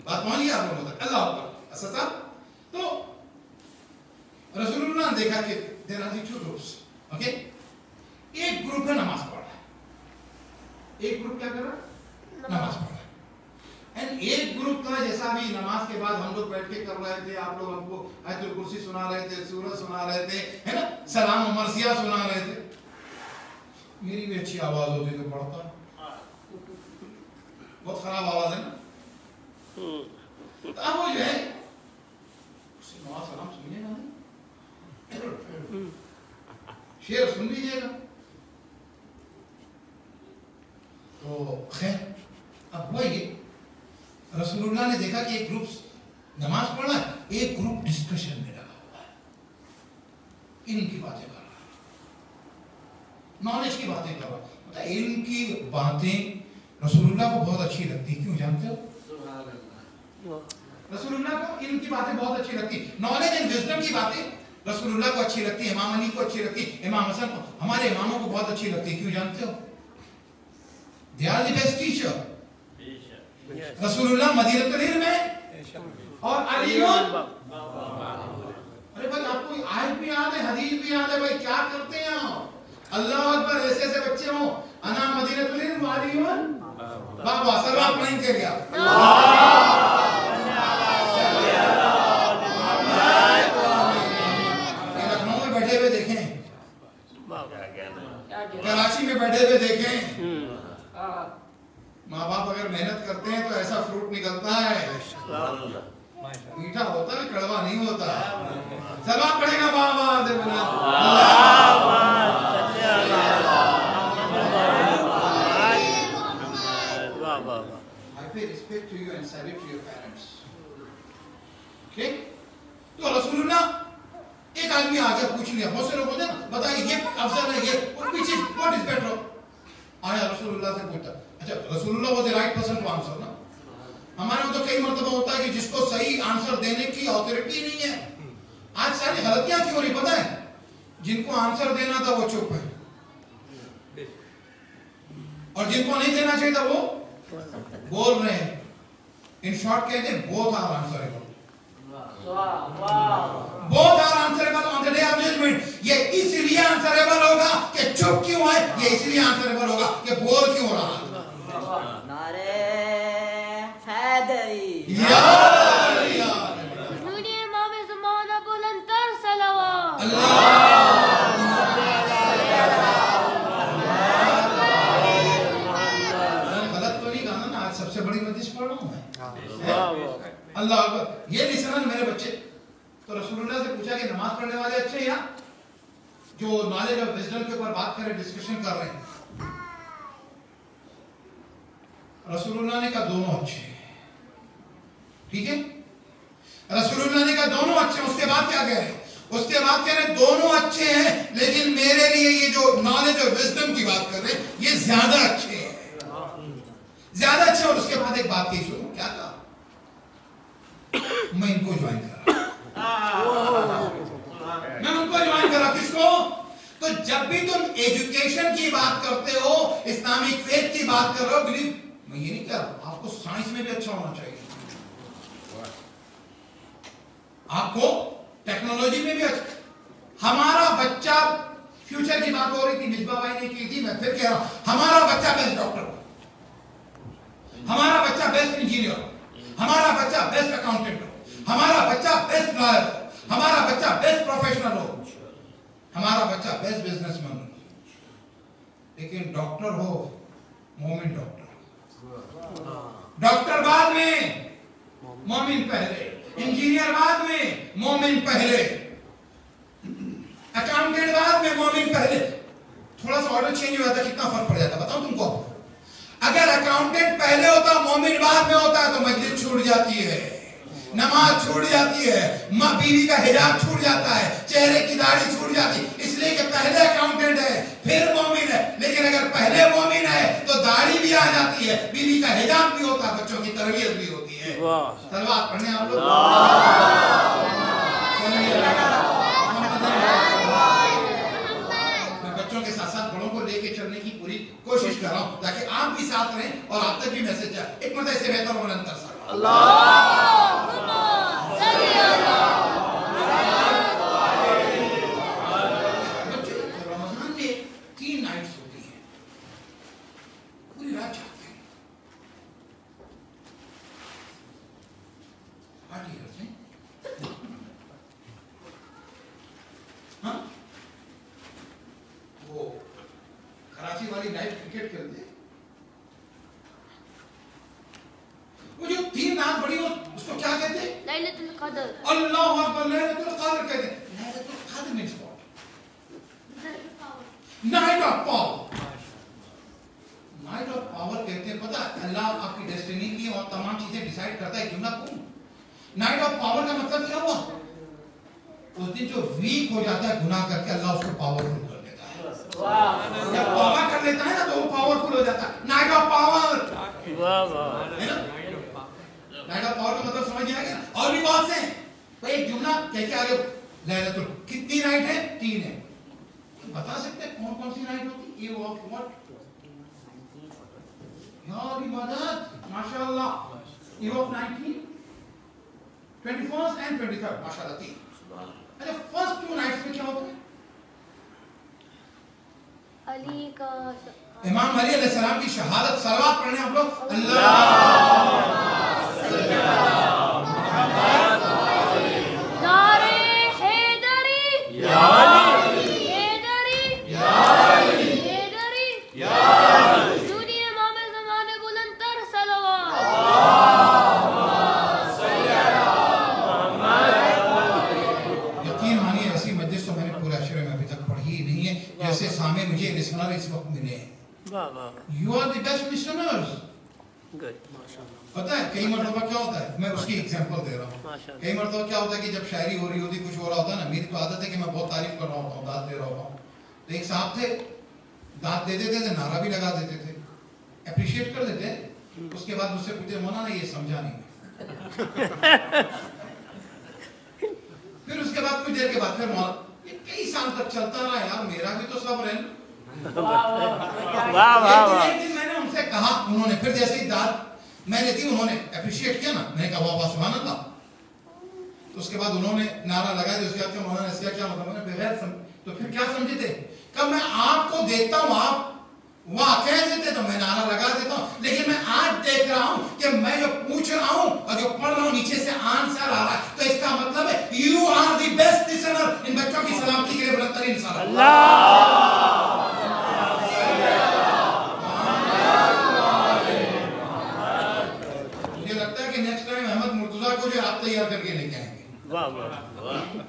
बात मान लिया आप लोगों तक। अल्लाह अच्छा, तो रसूलुल्लाह ने देखा कि there are two groups. Okay, एक ग्रुप है नमाज पढ़ रहा है, एक ग्रुप क्या कर रहा है, नमाज पढ़ रहा है। एंड एक ग्रुप था जैसा भी नमाज के बाद हम लोग बैठ के कर रहे थे, आप लोग हमको आयतुल कुर्सी सुना रहे थे, सूरत सुना रहे थे, है ना, सलाम मरसिया सुना रहे थे। मेरी भी अच्छी आवाज होती तो पढ़ता, बहुत खराब आवाज है ना। अब वो जो है नमाज सलाम सुनिएगा, शेर सुन लीजिएगा। तो खैर अब वही रसूलुल्लाह ने देखा कि एक ग्रुप नमाज पढ़ रहा है, एक ग्रुप डिस्कशन में लगा हुआ है, इनकी बातें कर रहा है, नॉलेज की बातें कर रहा है। मतलब इनकी बातें रसूलुल्लाह को बहुत अच्छी लगती, क्यों जानते हो? रसूलुल्लाह को इनकी बातें बहुत अच्छी लगती, नॉलेज एंड विजडम की बातें रसूलुल्लाह को अच्छी लगती, इमाम अली को अच्छी लगती, इमाम हसन को, हमारे इमामों को बहुत अच्छी लगती, क्यों जानते हो? They are the best teacher. रसूलुल्लाह मदीनतुल इल्म में और अलीयुन। अरे भाई आपको आयत भी याद है, हदीस भी याद है, भाई क्या करते हैं आप? अल्लाह अकबर, ऐसे ऐसे बच्चे हो, अना मदीनतुल इल्म व अलीयुन। बाबा सलाम पढ़ेंगे क्या? लखनऊ में बैठे हुए देखें, कराची में बैठे हुए देखें, माँ बाप अगर मेहनत करते हैं तो ऐसा फ्रूट निकलता है, मीठा होता है, कड़वा नहीं होता। सलाम पड़ेगा बाबा I pay respect to you and salute to your parents. Okay? तो रसूलुल्लाह एक आदमी आ गया पूछ लिया, बहुत से लोग बोलते हैं ना बताइए ये अफजल है, ये which is what is better? आया रसूलुल्लाह से पूछता, अच्छा रसूलुल्लाह was the right person to answer ना। हमारे में तो कई मर्तबा होता है कि जिसको सही आंसर देने की ऑथोरिटी नहीं है। आज सारी गलतियां क्यों नहीं पता है? जिनको आंसर देना था वो चुप है, और जिनको नहीं देना चाहिए था वो बोल रहे हैं। इन शॉर्ट कहते हैं both are answerable, both are answerable on the day of judgment. ये इसलिए आंसरेबल होगा कि चुप क्यों है, ये इसलिए आंसरेबल होगा कि बोल क्यों रहा है। नारे हैदरी दुनिया इमाम ज़माना बुलंदतर सलावत। गलत तो नहीं कहा ना, आज सबसे बड़ी मजलिस पढ़ रहा हूं मैं। अल्लाह अकबर। ये लिसनर मेरे बच्चे, तो रसूलुल्लाह से पूछा कि नमाज पढ़ने वाले अच्छे हैं या जो नॉलेज और विजडम के ऊपर बात कर रहे, डिस्कशन कर रहे हैं? रसूलुल्लाह ने कहा दोनों अच्छे हैं। ठीक है, रसूलुल्लाह ने कहा दोनों अच्छे। उसके बाद क्या कह रहे? उसके बाद कह रहे दोनों अच्छे हैं, लेकिन मेरे लिए ये जो नॉलेज और विजडम की बात कर रहे हैं ये ज्यादा अच्छे हैं, ज्यादा अच्छे। और उसके बाद एक बात कही, सुनो क्या कहा, मैं इनको ज्वाइन करा, मैं उनको ज्वाइन करा। किसको? तो जब भी तुम एजुकेशन की बात करते हो, इस्लामिक फेथ की बात कर रहे हो, बिलीव मैं ये नहीं कह रहा, आपको साइंस में भी अच्छा होना चाहिए, आपको टेक्नोलॉजी में भी अच्छा। हमारा बच्चा, फ्यूचर की बात हो रही थी, मिसबा भाई ने की थी, मैं फिर कह रहा हूं, हमारा बच्चा बेस्ट डॉक्टर हो, हमारा बच्चा बेस्ट इंजीनियर हो, हमारा बच्चा बेस्ट अकाउंटेंट हो, हमारा बच्चा बेस्ट लॉयर हो, हमारा बच्चा बेस्ट प्रोफेशनल हो, हमारा बच्चा बेस्ट बिजनेसमैन हो। लेकिन डॉक्टर हो, मोमिन डॉक्टर, डॉक्टर बाद में, मोमिन पहले, इंजीनियर बाद में, मोमिन पहले, अकाउंटेंट बाद में, मोमिन पहले। थोड़ा सा ऑर्डर चेंज हो जाता, कितना फर्क पड़ जाता बताओ तुमको। अगर अकाउंटेंट पहले होता, मोमिन बाद में होता, तो मस्जिद छूट जाती है, नमाज छूट जाती है, माँ बीवी का हिजाब छूट जाता है, चेहरे की दाढ़ी छूट जाती, इसलिए कि पहले अकाउंटेंट है फिर मोमिन है। लेकिन अगर पहले मोमिन है तो दाढ़ी भी आ जाती है, बीवी का हिजाब भी होता है, बच्चों की तरबियत भी होती है। सलवात पढ़ने आप लोग। मैं बच्चों के साथ साथ बड़ों को लेके चलने की पूरी कोशिश कर रहा हूँ ताकि आप भी साथ रहें और आप तक भी मैसेज जाए। एक मतलब इससे बेहतर होना अंतर सा रमजान में 3 नाइट्स होती है, पूरी रात जागते हैं, पार्टी करते हैं। हाँ, वो कराची वाली नाइट क्रिकेट खेलते हैं, वो जो 3 रात बड़ी हो उसको क्या कहते हैं? लैलतुल क़द्र। अल्लाहु अकबर, लैलतुल क़द्र कहते हैं। लैलतुल क़द्र means what? Night of power. Night of power कहते हैं, पता है अल्लाह आपकी डेस्टिनी की और तमाम चीजें डिसाइड करता है, क्यों ना कौन। नाइट ऑफ पावर का मतलब क्या हुआ? उस दिन जो वीक हो जाता है गुनाह करके, अल्लाह उसको पावरफुल कर देता है। जब तौबा कर लेता है ना तो वो पावरफुल हो जाता है। Night of power, night of power का मतलब समझ में आ गया ना? और भी बहुत से तो एक जुमला कह के आगे, लैलतुल कितनी नाइट है? 3 है। बता सकते हैं कौन कौन सी नाइट होती? ये ऑफ व्हाट? यार इबादत, माशाअल्लाह। ये ऑफ 19, 21st एंड 23rd, माशाअल्लाह 3। अच्छा, फर्स्ट 2 नाइट्स में क्या होता है? अली का इमाम अली अलैहिस्सलाम की शहादत। सलवात पढ़ने आप लोग। अल्लाह नारे हैदरी या अली, हैदरी या अली, हैदरी या अली। दुनिया इमाम ज़माने बुलंदतर हैं जैसे सामे मुझे लिसनर इस वक्त मिले हैं। वाह वाह, you are the best listeners. Good, पता है कई मरतबा क्या होता है, मैं उसकी एग्जांपल दे रहा हूँ। माशाल्लाह। कई मरतबा क्या होता है कि जब शायरी हो रही होती, कुछ हो रहा होता है ना, मेरी तो आदत है कि मैं बहुत तारीफ कर रहा होता हूँ, दाद दे रहा होता हूँ। तो एक साहब थे, दाद दे देते थे, नारा भी लगा देते थे, अप्रिशिएट कर देते। उसके बाद मुझसे पूछते, मौलाना ये समझा नहीं। फिर उसके बाद कुछ देर के बाद फिर मौलाना, ये कई साल तक चलता रहा यार, मेरा भी तो सब्र है। वाह वाह वाह, एक दिन मैंने उनसे कहा, उन्होंने फिर जैसे ही दाद मैंने दी, उन्होंने अप्रिशिएट किया ना, मैंने कहा वाह सुभान अल्लाह। तो उसके बाद उन्होंने नारा लगाया, उसके बाद मौलाना इसका क्या मतलब, मैंने बगैर तो फिर क्या समझे थे? कब मैं आपको देखता हूँ, आप वाह कह देते तो मैं नारा लगा देता हूँ, लेकिन मैं आज देख रहा हूँ कि मैं जो पूछ रहा हूँ और जो पढ़ रहा हूँ नीचे से आंसर आ रहा है, तो इसका मतलब है you are the best listener. इन बच्चों की सलामती के लिए बुलंद तरीन सलाम। मुझे लगता है कि नेक्स्ट टाइम अहमद मुर्तजा को जो आप तैयार करके लेके आएंगे। वाह वाह,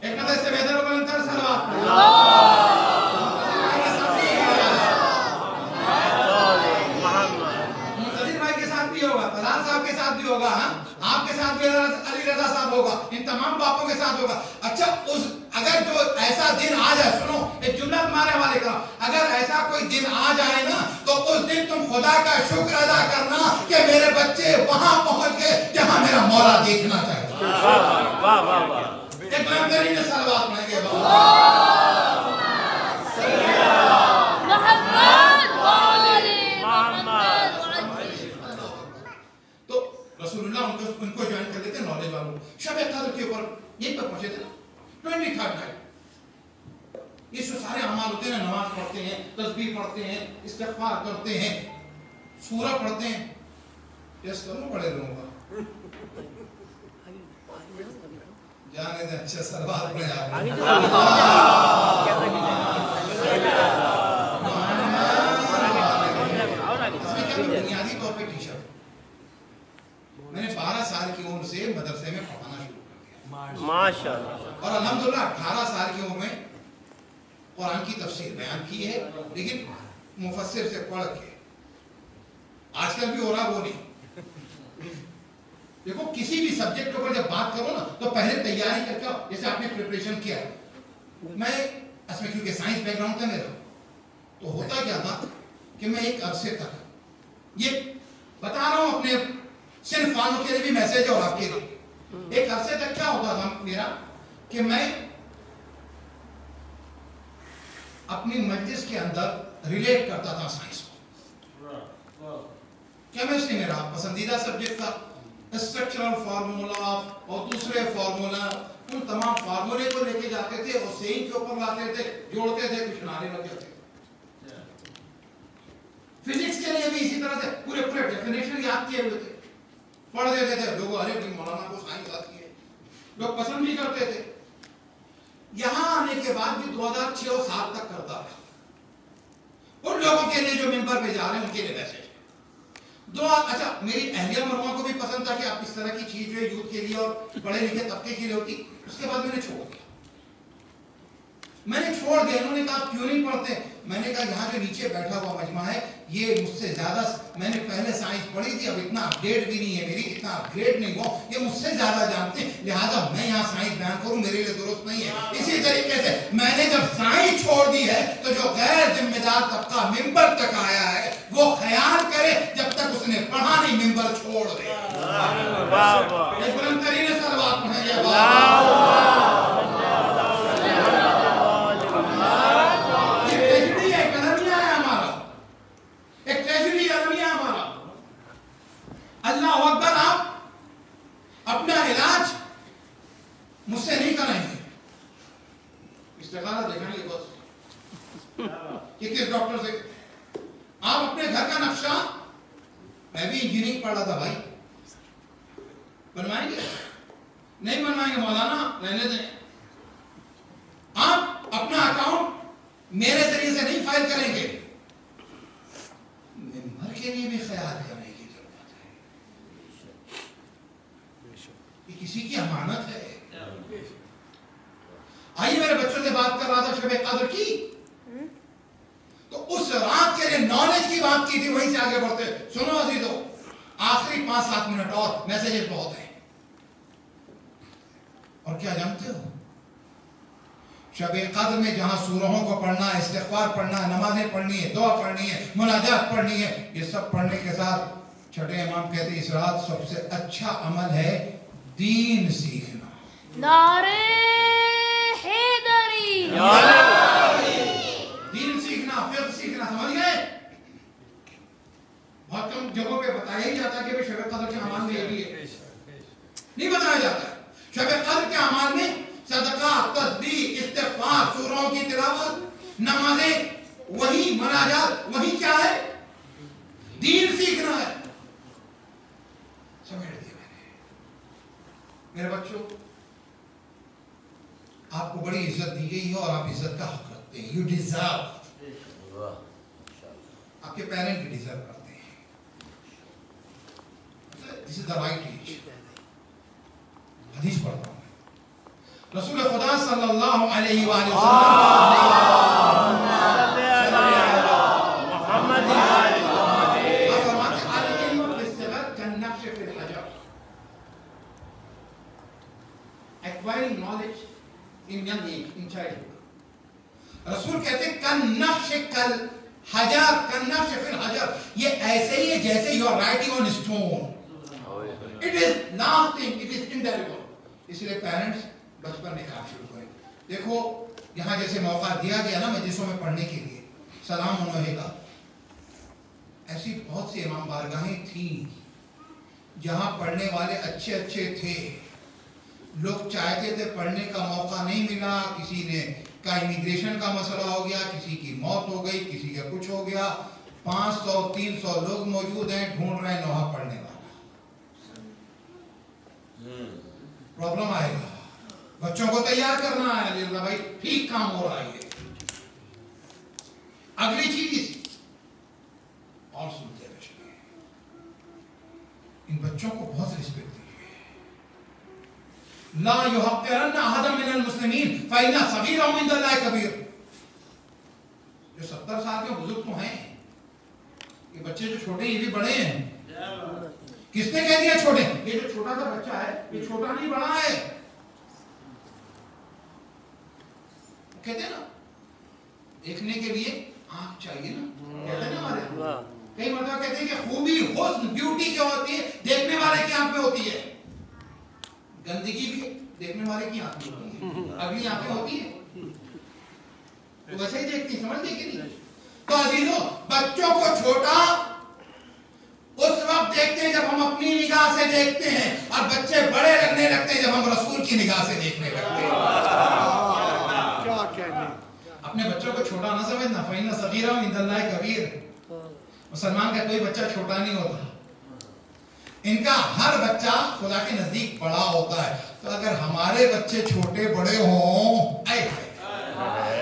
एक नजर से बेहतर और बुलंद तर सलावत। साहब के साथ भी होगा, आपके साथ भी अली रजा साहब होगा, इन तमाम बापों के साथ होगा। अच्छा, उस अगर जो ऐसा दिन आ जाए, सुनो एक जुमला तुम्हारे हवाले का, अगर ऐसा कोई दिन आ जाए ना, तो उस दिन तुम खुदा का शुक्र अदा करना कि मेरे बच्चे वहां पहुंच गए जहां मेरा मौला देखना चाहे। वाह वाह वाह, एक लंगरी में सलवात पढ़ेंगे। रसूलुल्लाह उनको ज्वाइन कर लेते नॉलेज वालों। शब कद्र के ऊपर यहीं पर पहुंचे थे, 23rd नाइट। ये जो सारे अमाल होते हैं, नमाज पढ़ते हैं, तस्बीह पढ़ते हैं, इस्तिग़फ़ार करते हैं, सूरा पढ़ते हैं। टेस्ट करो बड़े लोगों का, जाने दे अच्छे सरबार पड़े आप। बुनियादी तौर पे टीचर, मैंने 12 साल की उम्र से मदरसे में पढ़ाना शुरू कर दिया माशाल्लाह। और अल्हम्दुलिल्लाह 18 साल की उम्र में कुरान की तफसीर बयान की है, लेकिन मुफस्सिर से पढ़ के। आजकल भी हो रहा वो नहीं। देखो किसी भी सब्जेक्ट के ऊपर जब बात करो ना, तो पहले तैयारी करके, जैसे आपने प्रिपरेशन किया, मैं इसमें क्योंकि साइंस बैकग्राउंड था मेरा, तो होता क्या था कि मैं एक अरसे तक, ये बता रहा हूं अपने सिर्फ वालों के लिए भी मैसेज और आपके लिए, एक अरसे तक क्या होता था मेरा कि मैं अपनी मजलिस के अंदर रिलेट करता था साइंस को। केमिस्ट्री मेरा पसंदीदा सब्जेक्ट था, स्ट्रक्चरल फार्मूला और दूसरे फार्मूला, उन तमाम फार्मूले को लेके जाते थे और सेइंग के ऊपर लाते थे, जोड़ते थे, कुछ नारे लगते थे। फिजिक्स के लिए भी इसी तरह से पूरे पूरे डेफिनेशन याद किए हुए थे, पढ़ देते थे लोग। अरे मौलाना को साइंस आती है, लोग पसंद भी करते थे। यहां आने के बाद भी 2006 और 7 तक करता रहा। उन लोगों के लिए जो मिंबर पे जा रहे हैं उनके लिए मैसेज। अच्छा, मेरी अहलिया मरवा को भी पसंद था कि आप इस तरह की चीज जो है यूथ के लिए और पढ़े लिखे तबके के लिए होती। उसके बाद मैंने छोड़ दिया, इन्होंने कहा क्यों नहीं पढ़ते? मैंने कहा यहाँ जो नीचे बैठा हुआ मजमा है, ये मुझसे ज्यादा, मैंने पहले साइंस पढ़ी थी, अब इतना अपडेट भी नहीं है मेरी, इतना अपग्रेड नहीं हुआ, ये मुझसे ज्यादा जानते हैं, लिहाजा मैं यहाँ साइंस बयान करूँ मेरे लिए दुरुस्त नहीं है। इसी तरीके से मैंने जब साइंस छोड़ दी है, तो जो गैर जिम्मेदार तबका मिंबर तक आया है, वो ख्याल करे जब तक उसने पढ़ा नहीं मिंबर छोड़ दे। अल्लाह अकबर, आप अपना इलाज मुझसे नहीं कराएंगे, इस्तिखारा दिखाएंगे बस कि किस डॉक्टर से। आप अपने घर का नक्शा, मैं भी इंजीनियरिंग पढ़ा था भाई, बनवाएंगे? नहीं बनवाएंगे मौलाना, रहने दें। आप अपना अकाउंट मेरे जरिए से नहीं फाइल करेंगे, मेंबर के लिए भी ख्याल करने की जरूरत है, ये किसी की अमानत है। आइए, मेरे बच्चों से बात कर रहा था शब कद्र की, बात के लिए नॉलेज की बात की थी, वहीं से आगे बढ़ते। सुनो अजीजों, आखिरी 5-7 मिनट और, मैसेजेस बहुत हैं। और क्या जानते हो, शब-ए कद्र में जहां सूरहों को पढ़ना है, इस्तिग़फ़ार पढ़ना है, नमाजें पढ़नी है, दुआ पढ़नी है, मुनाजात पढ़नी है, ये सब पढ़ने के साथ छठे इमाम कहते हैं इस रात सबसे अच्छा अमल है दीन सीखना। नारे हैदरी, दीन सीखना, फिक़्ह सीखना, समझ गए? बहुत कम जगहों पे बताया ही जाता कि शब-ए कद्र के अमाल में ये भी है, नहीं बताया जाता। शब-ए कद्र के अमाल में सदका, तस्बीह, इस्तिग़फ़ार, सूरों की तिलावत, नमाजें, वही मुनाजात, वही क्या है? दीन सीखना है। समेट दिया मैंने। मेरे बच्चों, आपको बड़ी इज्जत दी गई है और आप इज्जत का हक रखते हैं। यू डिजर्व, आपके पेरेंट भी डिजर्व करते हैं। This is the right age. हदीस पढ़ता हूं, रसूल खुदा सल्लल्लाहु अलैहि Acquiring knowledge in young age, in childhood. रसूल कहते हैं कन्नक्श कल हजर, कन्नक्श फिल हजर, ये ऐसे ही है जैसे you are writing on stone. It is lasting, it is indelible. इसलिए पेरेंट्स बचपन में काम शुरू करें। देखो यहाँ जैसे मौका दिया गया ना मजलिसों में पढ़ने के लिए, सलाम उन्होंने का, ऐसी बहुत सी इमाम बारगाहें थी जहाँ पढ़ने वाले अच्छे अच्छे थे। लोग चाहते थे, पढ़ने का मौका नहीं मिला, किसी ने का इमिग्रेशन का मसला हो गया, किसी की मौत हो गई, किसी का कुछ हो गया, 500-300 लोग मौजूद हैं, ढूंढ रहे हैं नौहा पढ़ने वाला। प्रॉब्लम आएगा, बच्चों को तैयार करना है भाई, ठीक काम हो रहा है। अगली चीज और सुनते बच्चे, इन बच्चों को बहुत रिस्पेक्ट दीजिए। ला युहक़्क़िरन्ना अहदम मिनल मुस्लिमीन फ़इन्ना सग़ीरहुम इंदल्लाहि कबीर। जो 70 साल के बुजुर्ग तो हैं, ये बच्चे जो छोटे ये भी बड़े हैं। किसने कह दिया छोटे? ये जो छोटा सा बच्चा है ये छोटा नहीं बड़ा है। कहते हैं ना, देखने के लिए आंख चाहिए ना, कहते हैं ना हमारे, कई मतलब कहते हैं कि खूबी, हुस्न, ब्यूटी क्या होती है? देखने वाले की आंख में होती है। गंदगी भी देखने वाले की आंख में होती है, अगली आंखें होती है, तो वैसे ही देखती, समझ गए कि नहीं? तो अजीजों, बच्चों को छोटा उस वक्त देखते हैं जब हम अपनी निगाह से देखते हैं, और बच्चे बड़े लगने लगते हैं जब हम रसूल की निगाह से देखने लगते हैं। क्या कहने, अपने बच्चों को छोटा ना समझना, फ़इन्ना सग़ीरहुम इंदल्लाहि कबीर। मुसलमान का कोई बच्चा छोटा नहीं होता, इनका हर बच्चा खुदा के नजदीक बड़ा होता है। तो अगर हमारे बच्चे छोटे बड़े हों,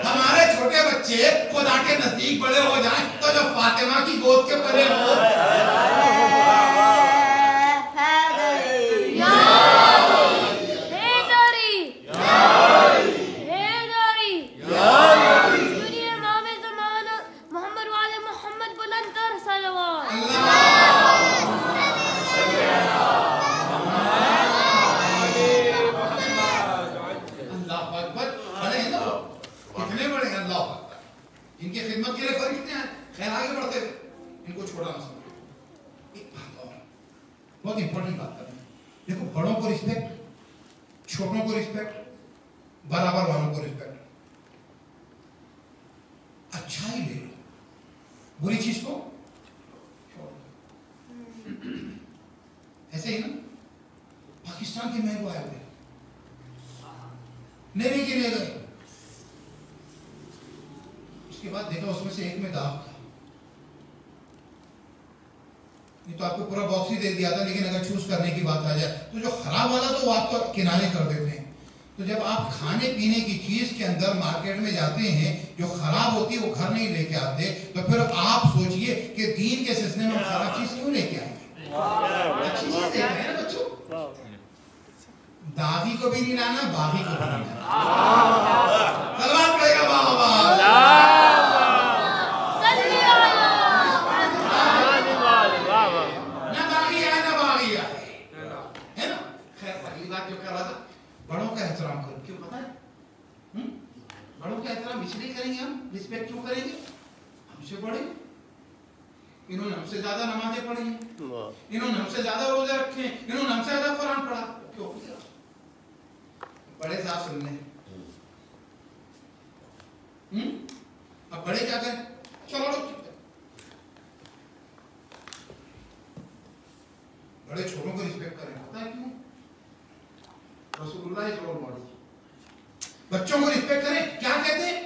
हमारे छोटे बच्चे खुदा के नजदीक बड़े हो जाएं, तो जो फातिमा की गोद के परे हो, इनकी खिदमत के लिए फरिश्ते हैं। खैर आगे बढ़ते हुए इनको छोड़ा ना समझो। एक बात और बहुत इंपॉर्टेंट बात कर रहे हैं, देखो बड़ों को रिस्पेक्ट, छोटों को रिस्पेक्ट, बराबर वालों को रिस्पेक्ट। अच्छा ही ले लो, बुरी चीज को छोड़ दो। ऐसे ही ना पाकिस्तान के महंगो आए हुए नेवी के लिए गए, उसके बाद देखा उसमें से एक में दाग था। नहीं तो आपको पूरा बॉक्स ही दे दिया था, लेकिन अगर चूज करने की बात आ जाए तो जो खराब वाला तो वो आपको किनारे कर देते हैं। तो जब आप खाने पीने की चीज के अंदर मार्केट में जाते हैं, जो खराब होती है वो घर नहीं लेके आते, तो फिर आप सोचिए कि दीन के सिलसिले में खराब चीज क्यों लेके आएंगे? अच्छी चीज देख रहे हैं ना बच्चों, दागी को भी नहीं लाना, बागी को भी नहीं लाना। सलवात पड़ेगा बाबा। हमसे बड़े, इन्होंने हमसे ज्यादा नमाजें पढ़ी हैं, वाह इन्होंने हमसे ज्यादा रोजे रखे हैं, इन्होंने हमसे ज्यादा कुरान पढ़ा। क्यों? बड़े साहब सुनने, अब बड़े क्या करें? चलो बड़े छोटों को रिस्पेक्ट करें। पता है क्यों? रसूलुल्लाह इज रोल मॉडल। बच्चों को रिस्पेक्ट करें। क्या कहते हैं?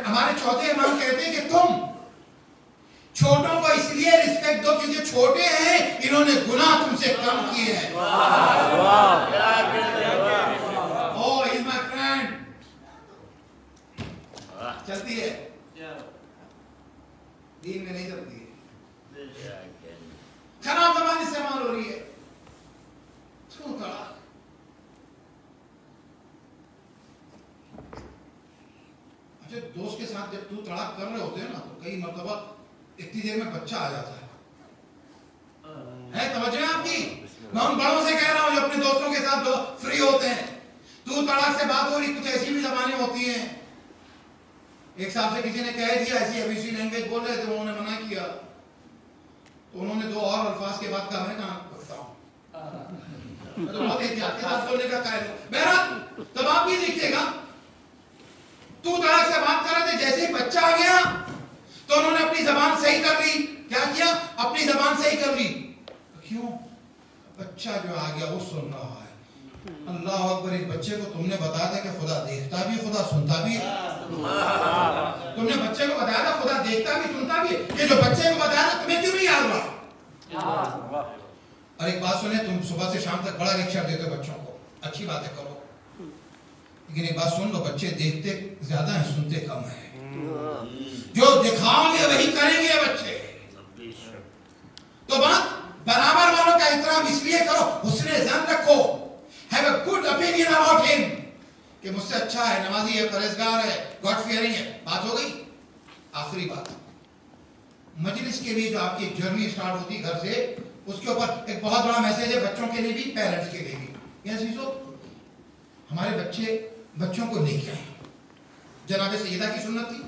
हमारे चौथे इमाम कहते हैं कि तुम छोटों को इसलिए रिस्पेक्ट दो क्योंकि छोटे हैं, इन्होंने गुनाह तुमसे कम किए हैं। Oh is my friend. चलती है, दीन में नहीं चलती है, खराब जबान इस्तेमाल हो रही है। अच्छा, दोस्त के साथ जब तू तड़ाक कर रहे होते हैं ना, तो कई मर्तबा इतनी देर में बच्चा आ जाता है तवज्जो है आपकी? मैं उन बड़ों से कह रहा हूं जो अपने दोस्तों के साथ फ्री होते हैं, तू तड़ाक से बात हो रही, कुछ ऐसी भी जबानें होती हैं। एक साहब से किसी ने कह दिया ऐसी अबीसी लैंग्वेज बोल रहे थे, उन्होंने मना किया, तो उन्होंने दो और अल्फाज के बाद कहा मैं कहां करता हूं, तो बहुत एहतियात के साथ बोलने का कायदा। बहरहाल तब आप भी देखिएगा, तू तड़ाक से बात कर रहे थे, जैसे ही बच्चा आ गया तो उन्होंने अपनी जबान सही कर ली। क्या किया? अपनी जबान सही कर ली। क्यों? बच्चा जो आ गया वो सुन रहा है। अल्लाह अकबर। इस बच्चे को तुमने बताया था कि खुदा देखता भी, खुदा सुनता भी है। तुमने बच्चे को बताया था खुदा देखता भी, सुनता भी है। ये जो बच्चे को बताया था तुम्हें क्यों नहीं याद हुआ? और एक बात सुने, तुम सुबह से शाम तक बड़ा लेक्चर देते हो बच्चों को, अच्छी बातें करो, लेकिन एक बात सुन लो, बच्चे देखते ज्यादा हैं, सुनते कम है। जो दिखाओगे वही करेंगे बच्चे। तो बात बराबर वालों का एहतराम इसलिए करो, हुस्ने ज़न रखो, have a good opinion about him, कि मुझसे अच्छा है, नमाजी है, परहेजगार है, गॉड फियरिंग है। बात हो गई। आखिरी बात, मजलिस के लिए जो आपकी जर्नी स्टार्ट होती है घर से, उसके ऊपर एक बहुत बड़ा मैसेज है बच्चों के लिए भी, पेरेंट्स के लिए भी। यह चीजों हमारे बच्चों को लेके आए। जनाब सैयदा की सुन्नत थी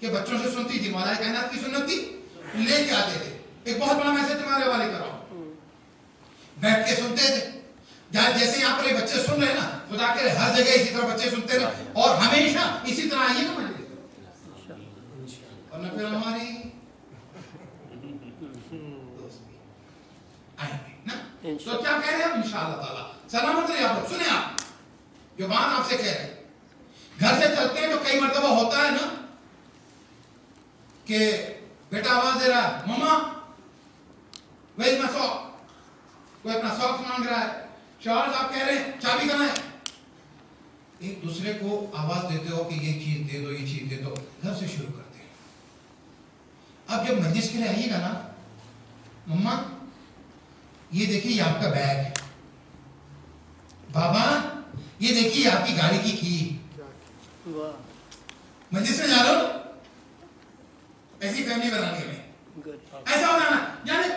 कि बच्चों से सुनती थी, मौलाना कायनात की सुन्नत थी, लेके आते थे। एक बहुत बड़ा मैसेज तुम्हारे हवाले कर रहा हूं, बैठ के सुनते थे। जैसे यहाँ पर ये बच्चे सुन रहे हैं ना, खुदा के हर जगह इसी तरह बच्चे सुनते रहे, और हमेशा इसी तरह आइए ना मजलिस, और न फिर हमारी आएंगे ना। तो क्या कह रहे हैं हम? इंशाअल्लाह ताला सलामत रहिए। आप सुने, आप जो बात आपसे कह रहे हैं, घर से चलते हैं तो कई मर्तबा होता है ना कि बेटा आवाज दे रहा है, मम्मा वेयर इज माय सॉक, कोई अपना सॉक्स मांग रहा है, शौहर साहब कह रहे हैं चाबी कहां है। एक दूसरे को आवाज देते हो कि ये चीज दे दो, ये चीज दे दो, घर से शुरू करते हैं। अब जब मजलिस के लिए आइएगा ना, मम्मा ये देखिए ये आपका बैग है, बाबा ये देखिए आपकी गाड़ी की की। मजलिस में जा रहे हो, ऐसी फैमिली बनाने में ऐसा हो जाना, यानी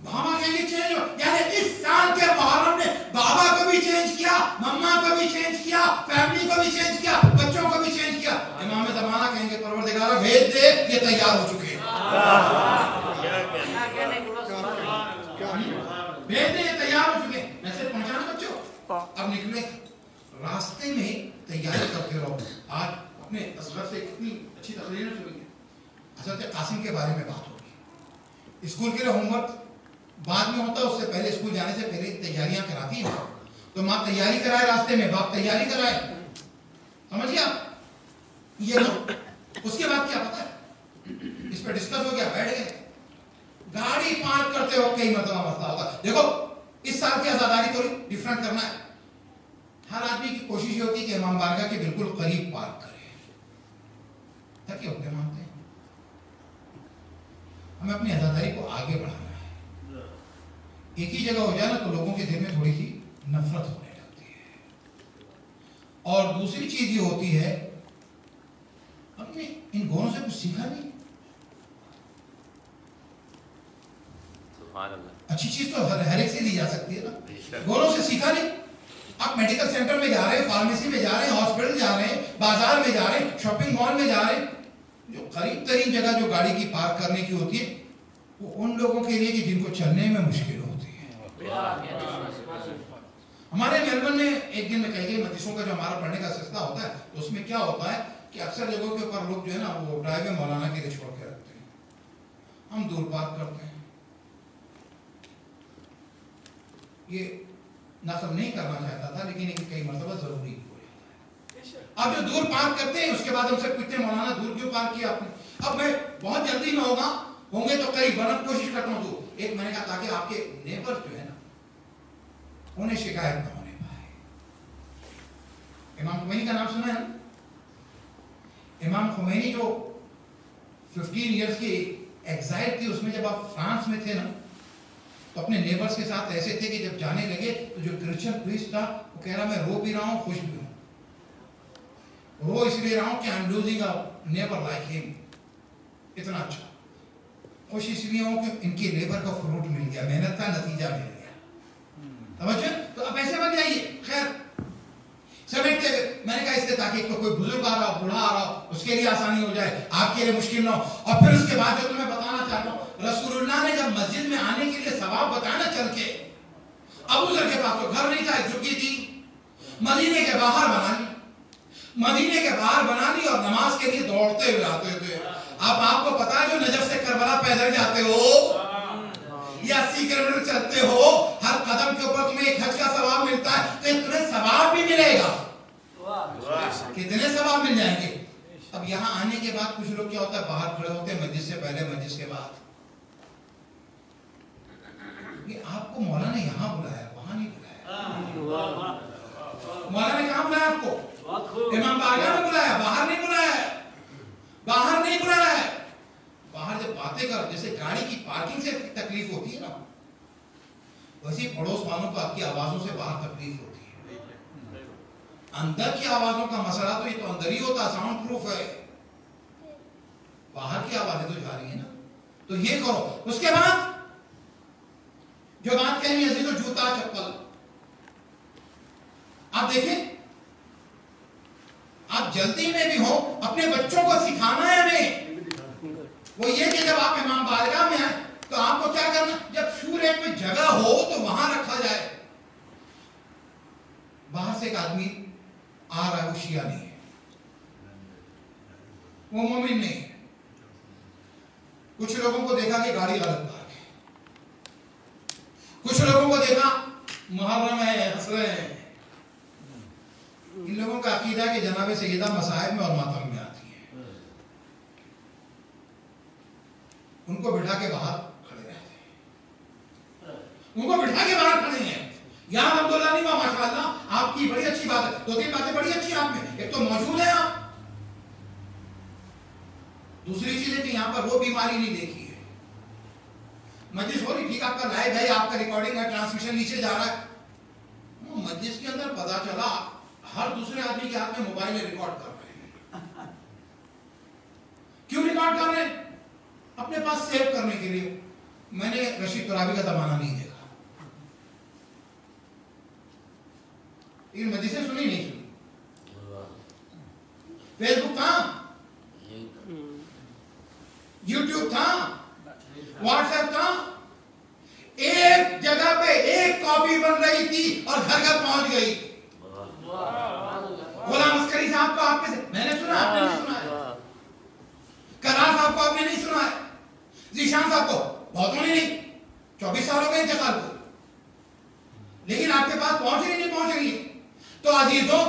बाबा के लिए चेंज हो, यानी इस साल के मुहर्रम ने बाबा को भी चेंज किया, मम्मा को भी चेंज किया, फैमिली को भी चेंज किया, बच्चों को भी चेंज किया। इमाम ज़माना कहेंगे परवरदिगार भेज दे, ये तैयार हो चुके हैं, भेज दे, ये तैयार हो चुके हैं। मैसेज पहुंचाना बच्चों। अब निकले रास्ते में तैयारी करते रहो। आज अपने असगर से कितनी अच्छी तकरीरें सुनी है। हज़रत कासिम के बारे में बात होगी। स्कूल के लिए होमवर्क बाद में होता है, उससे पहले स्कूल जाने से पहले तैयारियां कराती है। तो माँ तैयारी कराए, रास्ते में बाप तैयारी कराए, समझ गया ये लो। उसके बाद क्या पता है, इस पर डिस्कस हो गया, बैठ गए, गाड़ी पार्क करते हो कई मरतबा मसला होगा। देखो इस साल की आजादारी थोड़ी डिफरेंट करना है। हर आदमी की कोशिश ये होती है कि इमाम बारगाह के बिल्कुल करीब पार्क करे, ताकि होते मानते हैं। हमें अपनी आजादारी को आगे बढ़ाना है। एक ही जगह हो जाए ना तो लोगों के दिल में थोड़ी सी नफरत होने लगती है। और दूसरी चीज ये होती है, हमने इन गोरों से कुछ सीखा नहीं। अच्छी चीज तो हर एक से ली जा सकती है ना, गोरों से सीखा नहीं। आप मेडिकल सेंटर में जा रहे हैं, फार्मेसी में जा रहे हैं, हॉस्पिटल जा रहे हैं, बाजार में जा रहे हैं, शॉपिंग मॉल में जा रहे हैं, जो करीब तरीन जगह जो गाड़ी की पार्क करने की होती है वो उन लोगों के लिए कि जिनको चलने में मुश्किल होती है। हमारे मेलबर्न में एक दिन में कई कई मदरसों का जो हमारा पढ़ने का सिलसिला होता है तो उसमें क्या होता है कि अक्सर जगहों के ऊपर लोग जो है ना वो ड्राइवे मौलाना के लिए छोड़ के रखते हैं, हम दूर पार्क करते हैं। ये नकल नहीं करना चाहता था लेकिन कई मरतबा जरूरी हो जाता है। अब जो दूर पार्क करते हैं उसके बाद हमसे पूछते हैं मौलाना दूर क्यों पार्क किया आपने? अब मैं बहुत जल्दी में होंगे तो करीब बनने कोशिश करता हूँ तो एक मैंने कहा ताकि आपके नेबर जो है ना उन्हें शिकायत न होने पाए। इमाम खुमैनी का नाम सुना है? इमाम खुमैनी जो 15 इयर्स की एग्जाइल थी उसमें जब आप फ्रांस में थे ना तो अपने नेबर्स के साथ ऐसे थे कि जब जाने लगे तो जो क्रिश्चियन प्रीस्ट था वो कह रहा मैं रो भी रहा हूँ खुश भी हूँ। रो इसलिए रहा हूँ कि I am losing a neighbour like him, इतना अच्छा। खुश इसलिए हूँ कि इनकी लेबर का फ्रूट मिल गया, मेहनत का नतीजा मिल गया। समझे? तो अब ऐसे बन जाइए। खैर समेटते हुए मैंने कहा इसलिए ताकि तो कोई बुजुर्ग आ रहा हो, बूढ़ा आ रहा हो, उसके लिए आसानी हो जाए, आपके लिए मुश्किल ना हो। और फिर उसके बाद जो तुम्हें बताना चाहता हूँ, रसूलुल्लाह ने जब मस्जिद में आने के लिए सवाब बताना चल के, अबू जर के पास तो घर नहीं था, एक झुग्गी थी, मदीने के बाहर बना ली, मदीने के बाहर बना ली और नमाज के लिए दौड़ते हुए आते थे। अब आपको पता है जो नजफ से करबला पैदल जाते हो या 80 किलोमीटर चलते हो, हर कदम के ऊपर तुम्हें एक हज का सवाब मिलता है, तो तुम्हें सवाब भी मिलेगा। कितने सवाब मिल जाएंगे। अब यहाँ आने के बाद कुछ लोग क्या होता है बाहर खड़े होते हैं मस्जिद से पहले मस्जिद के बाद। ये आपको मौला ने यहाँ बुलाया, वहां नहीं बुलाया। मौला ने कहाँ बुलाया आपको? इमाम बारगाह में बुलाया, बाहर नहीं बुलाया, बाहर नहीं बुलाया है। बाहर जब बातें कर, जैसे गाड़ी की पार्किंग से तकलीफ होती है ना, वैसे पड़ोस वालों को आपकी आवाजों से बाहर तकलीफ होती है। अंदर की आवाजों का मसला तो ये तो अंदर ही होता, साउंड प्रूफ है, बाहर की आवाजें तो जा रही है ना। तो ये करो। उसके बाद जो बात कही है तो जूता चप्पल, आप देखें, आप जल्दी में भी हो, अपने बच्चों को सिखाना है हमें। वो ये कि जब आप इमाम बारगाह में आए तो आपको क्या करना, जब शू रैक में जगह हो तो वहां रखा जाए। बाहर से एक आदमी आ रहा है, वो शिया नहीं है, वो मोमिन नहीं है। कुछ लोगों को देखा कि गाड़ी गलत पार्क है, कुछ लोगों को देखा मुहर्रम है, हंस रहे हैं। इन लोगों का अकीदा है कि जनाब सैयदा मसाहिब में और मातम में आती है। उनको बिठा के बाहर खड़े रहते हैं, उनको बिठा के बाहर खड़े हैं। यहाँ अब्दुल्ला नहीं, माशाअल्लाह आपकी बड़ी अच्छी बात है, 2-3 बातें बड़ी अच्छी आप में। एक तो मौजूद है आप, दूसरी चीज है कि यहाँ पर वो बीमारी नहीं देखी है। मजलिस हो रही, ठीक, आपका लाइव है, आपका रिकॉर्डिंग है, ट्रांसमिशन नीचे जा रहा है। मजलिस के अंदर पता चला हर दूसरे आदमी के हाथ में मोबाइल में रिकॉर्ड कर रहे हैं। क्यों रिकॉर्ड कर रहे हैं? अपने पास सेव करने के लिए। मैंने रशीद तुराबी का जमाना नहीं देखा, लेकिन मजलिसें सुनी नहीं सुनी। फेसबुक था, यूट्यूब था, व्हाट्सएप था, एक जगह पे एक कॉपी बन रही थी और घर घर पहुंच गई। गुलाम अस्करी साहब को आपने मैंने सुना, आपने नहीं सुना है। करार साहब को आपने नहीं सुना है। जीशान साहब को बहुतों ने नहीं, 24 साल हो गए इंतकाल को, लेकिन आपके पास पहुंच रही नहीं पहुंच रही। तो अजीजों,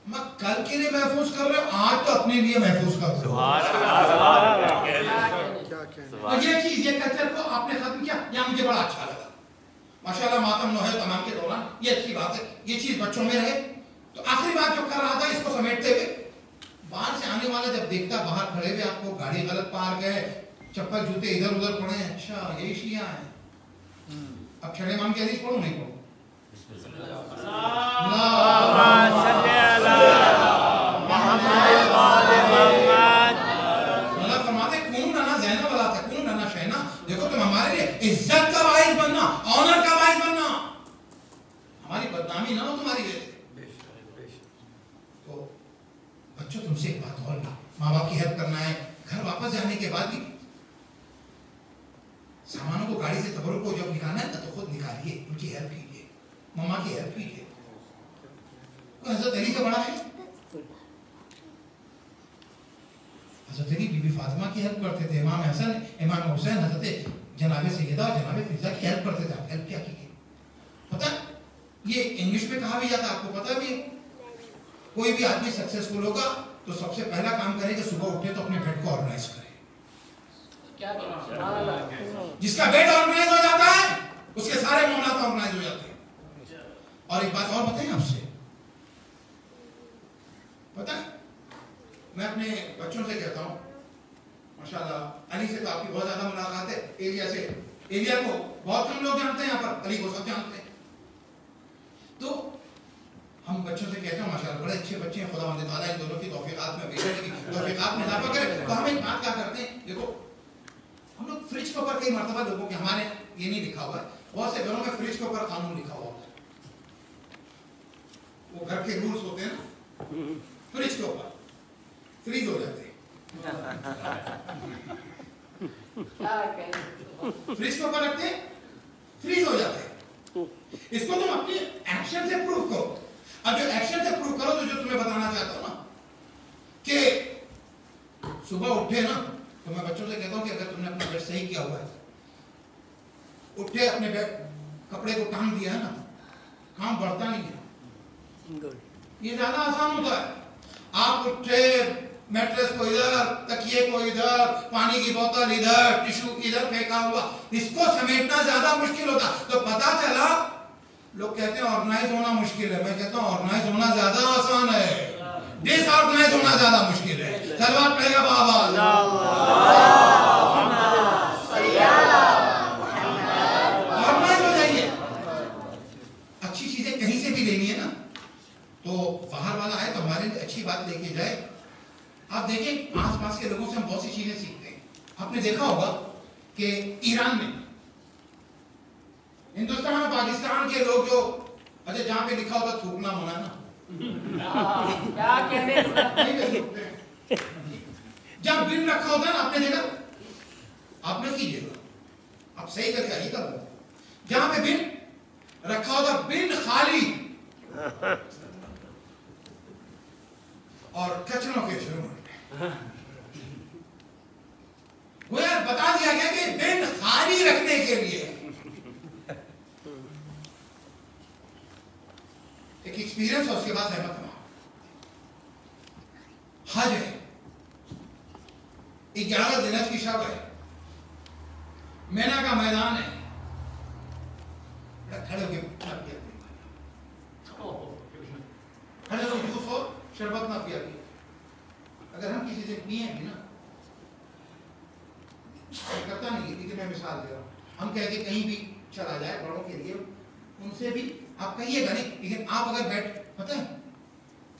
मैं कल के लिए महफूज कर रहा हूं, आज तो अपने लिए महफूज कर रहा हूं। ये चीज, ये कल्चर को आपने खत्म किया, यह मुझे बड़ा अच्छा लगा। माशाल्लाह मातम नौहे तमाम के दौरान ये अच्छी बात है, ये चीज बच्चों में रहे। तो आखिरी बात जो कर रहा था, इसको समेटते हुए, बाहर से आने वाला जब देखता बाहर खड़े हुए आपको, गाड़ी गलत पार्क है, चप्पल जूते इधर उधर पड़े हैं, अच्छा यही शिया है। अब छड़े इमाम की हदीस पढ़ो नहीं पढ़ो? देखो तुम हमारे लिए इज्जत का बाइस बनना, ऑनर का बाइस बनना, हमारी बदनामी ना हो तुम्हारी वजह से। तो बच्चों तुमसे एक बात और, माँ बाप की हेल्प करना है, जाने के बाद भी सामानों को गाड़ी से तबरुक को जब निकालना है तो खुद निकालिए, उनकी हेल्प कीजिए, मम्मा की हेल्प कीजिए। हजरत अली से बड़ा है? हजरत अली बीबी फातिमा की हेल्प करते थे, इमाम हसन, इमाम हुसैन, हजरत जनाबे सैयदा और जनाबे फिजा की हेल्प करते थे। हेल्प क्या की? पता ये इंग्लिश में कहा भी जाता है, आपको पता भी है? कोई भी आदमी सक्सेसफुल होगा तो सबसे पहला काम करे कि सुबह उठे तो अपने बेड को ऑर्गेनाइज करे। जिसका बेड ऑर्गेनाइज हो जाता है उसके सारे मामलात ऑर्गेनाइज हो जाते हैं। और एक बात और बताएं आपसे, पता है मैं अपने बच्चों से कहता हूं, माशाल्लाह अली से तो आपकी बहुत ज्यादा मुलाकात है, एलिया से, एलिया को बहुत कम लोग जानते हैं, यहाँ पर अली को सब जानते हैं। तो हम बच्चों से कहते हैं माशाल्लाह बड़े अच्छे बच्चे हैं, खुदा ताला इन दोनों की तौफीकात में बेशक की तौफीकात में इजाफा करे। तो हम एक बात क्या करते हैं, देखो हम लोग फ्रिज के ऊपर कई मरतबा लोगों के, हमारे ये नहीं लिखा हुआ है, बहुत से घरों में फ्रिज के ऊपर कानून लिखा हुआ है, वो घर के रूल्स होते हैं ना, फ्रिज के ऊपर फ्रीज हो जाते हैं, फ्रिज के ऊपर रखते हैं, फ्रीज हो जाते हैं। इसको तुम अपनी एक्शन से प्रूव करो। अब जो एक्शन से प्रूव करो तो जो तुम्हें बताना चाहता हूं ना कि सुबह उठे ना, तो मैं बच्चों से कहता हूं कि अगर तुमने अपना बेड सही किया हुआ है, उठे अपने बेड कपड़े को टांग दिया है ना, काम बढ़ता नहीं है, ये ज्यादा आसान होता है। आप उठे, मैट्रेस को इधर, तकिए को इधर, पानी की बोतल इधर, टिश्यू इधर फेंका हुआ, इसको समेटना ज्यादा मुश्किल होता। तो पता चला लोग कहते हैं ऑर्गेनाइज होना मुश्किल है, मैं कहता हूं ऑर्गेनाइज होना ज्यादा आसान है, डिसऑर्गेनाइज होना ज्यादा मुश्किल है। सलवात पड़ेगा बाबा, ऑर्गेनाइज हो जाइए। अच्छी चीजें कहीं से भी लेनी है ना, तो बाहर वाला आए तो हमारे लिए अच्छी बात लेके जाए। आप देखें आसपास के लोगों से हम बहुत सी चीजें सीखते हैं। आपने देखा होगा कि ईरान में, हिंदुस्तान और पाकिस्तान के लोग जो, अच्छा जहां पे लिखा होता थूकना मना ना, क्या कहते, जब बिन रखा होता है ना अपने जगह, आप न कीजिएगा, आप सही करके आइएगा। जहां पे बिन रखा होता, बिन खाली और कचरों के झुरमुट, वो यार बता दिया गया कि बिन खाली रखने के लिए। एक एक्सपीरियंस है, उसके बाद सहमत हुआ। हज है, 11 दिन की शब है, मैना का मैदान है, खड़े होके खड़े हो जूस और शरबत ना पिया। अगर हम किसी से पिए भी ना, करता नहीं, लेकिन मैं मिसाल दे रहा हूँ, हम कह के कहीं भी चला जाए बड़ों के लिए, उनसे भी आप कहिएगा नहीं, लेकिन आप अगर बैठ, पता है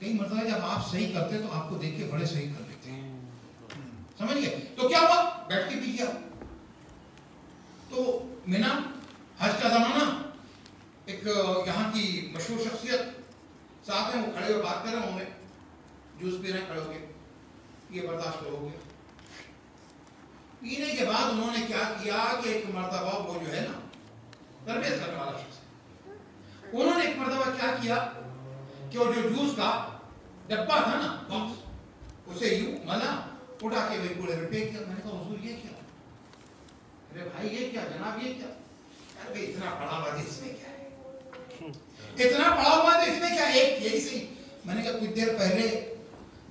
कई मरतबा जब आप सही करते तो आपको देख के बड़े सही कर लेते हैं, समझ गए? तो क्या हुआ, बैठ के पी गया। तो मिना हज का जमाना, एक यहाँ की मशहूर शख्सियत साथ में, वो खड़े हुए बात कर रहे होंगे, जूस पी रहे खड़े हो गए, ये बर्दाश्त हो गया। पीने के बाद उन्होंने क्या किया कि एक मर्तबा वो जो है ना तरबियत करने वाला शख्स, उन्होंने एक मर्तबा क्या किया कि वो जो जूस का डब्बा था ना, बॉक्स, उसे यूं मला उठा के वही कूड़े में फेंक दिया। मैंने कहा हुजूर ये क्या? अरे भाई ये क्या जनाब, ये क्या? अरे इतना पड़ा हुआ है इसमें क्या है, इतना पड़ा हुआ है इसमें क्या है, एक यही सही। मैंने कहा कुछ देर पहले,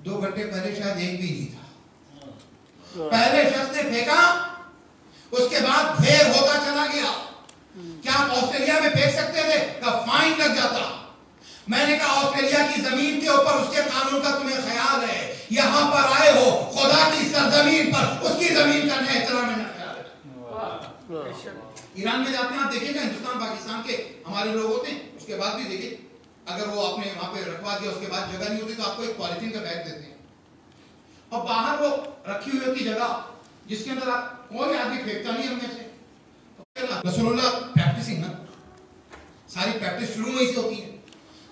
2 घंटे पहले शायद एक भी नहीं था, पहले शख्स ने फेंका, उसके बाद ढेर होता चला गया। क्या आप ऑस्ट्रेलिया में फेंक सकते थे? का फाइन लग जाता। मैंने कहा ऑस्ट्रेलिया की जमीन के ऊपर उसके कानून का तुम्हें ख्याल है, यहां पर आए हो खुदा की सरजमीन पर, उसकी जमीन का न एहतराम न ख्याल। ईरान में जाते हैं आप देखिएगा, हिंदुस्तान पाकिस्तान के हमारे लोग होते हैं, उसके बाद भी देखिए अगर वो आपने वहां पे रखवा दिया, उसके बाद जगह नहीं होती तो आपको एक पॉलिथीन का बैग देते हैं, और बाहर वो रखी हुई होती जगह जिसके अंदर कोई आदमी फेंकता नहीं हमने से। रसूलुल्लाह प्रैक्टिसिंग ना, सारी प्रैक्टिस शुरू में ही से होती है।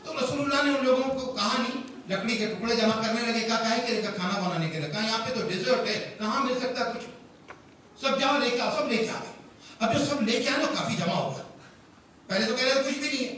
तो रसूलुल्लाह ने उन लोगों को कहा नहीं लकड़ी के टुकड़े जमा करने लगे, कहा के लेकर खाना बनाने के लिए, कहा यहाँ पे तो डेजर्ट है, कहाँ मिल सकता कुछ, सब जाओ लेके आओ, सब लेके आ गए। अब जो सब लेके आए ना काफी जमा हो गया, पहले तो कह रहे कुछ भी नहीं है।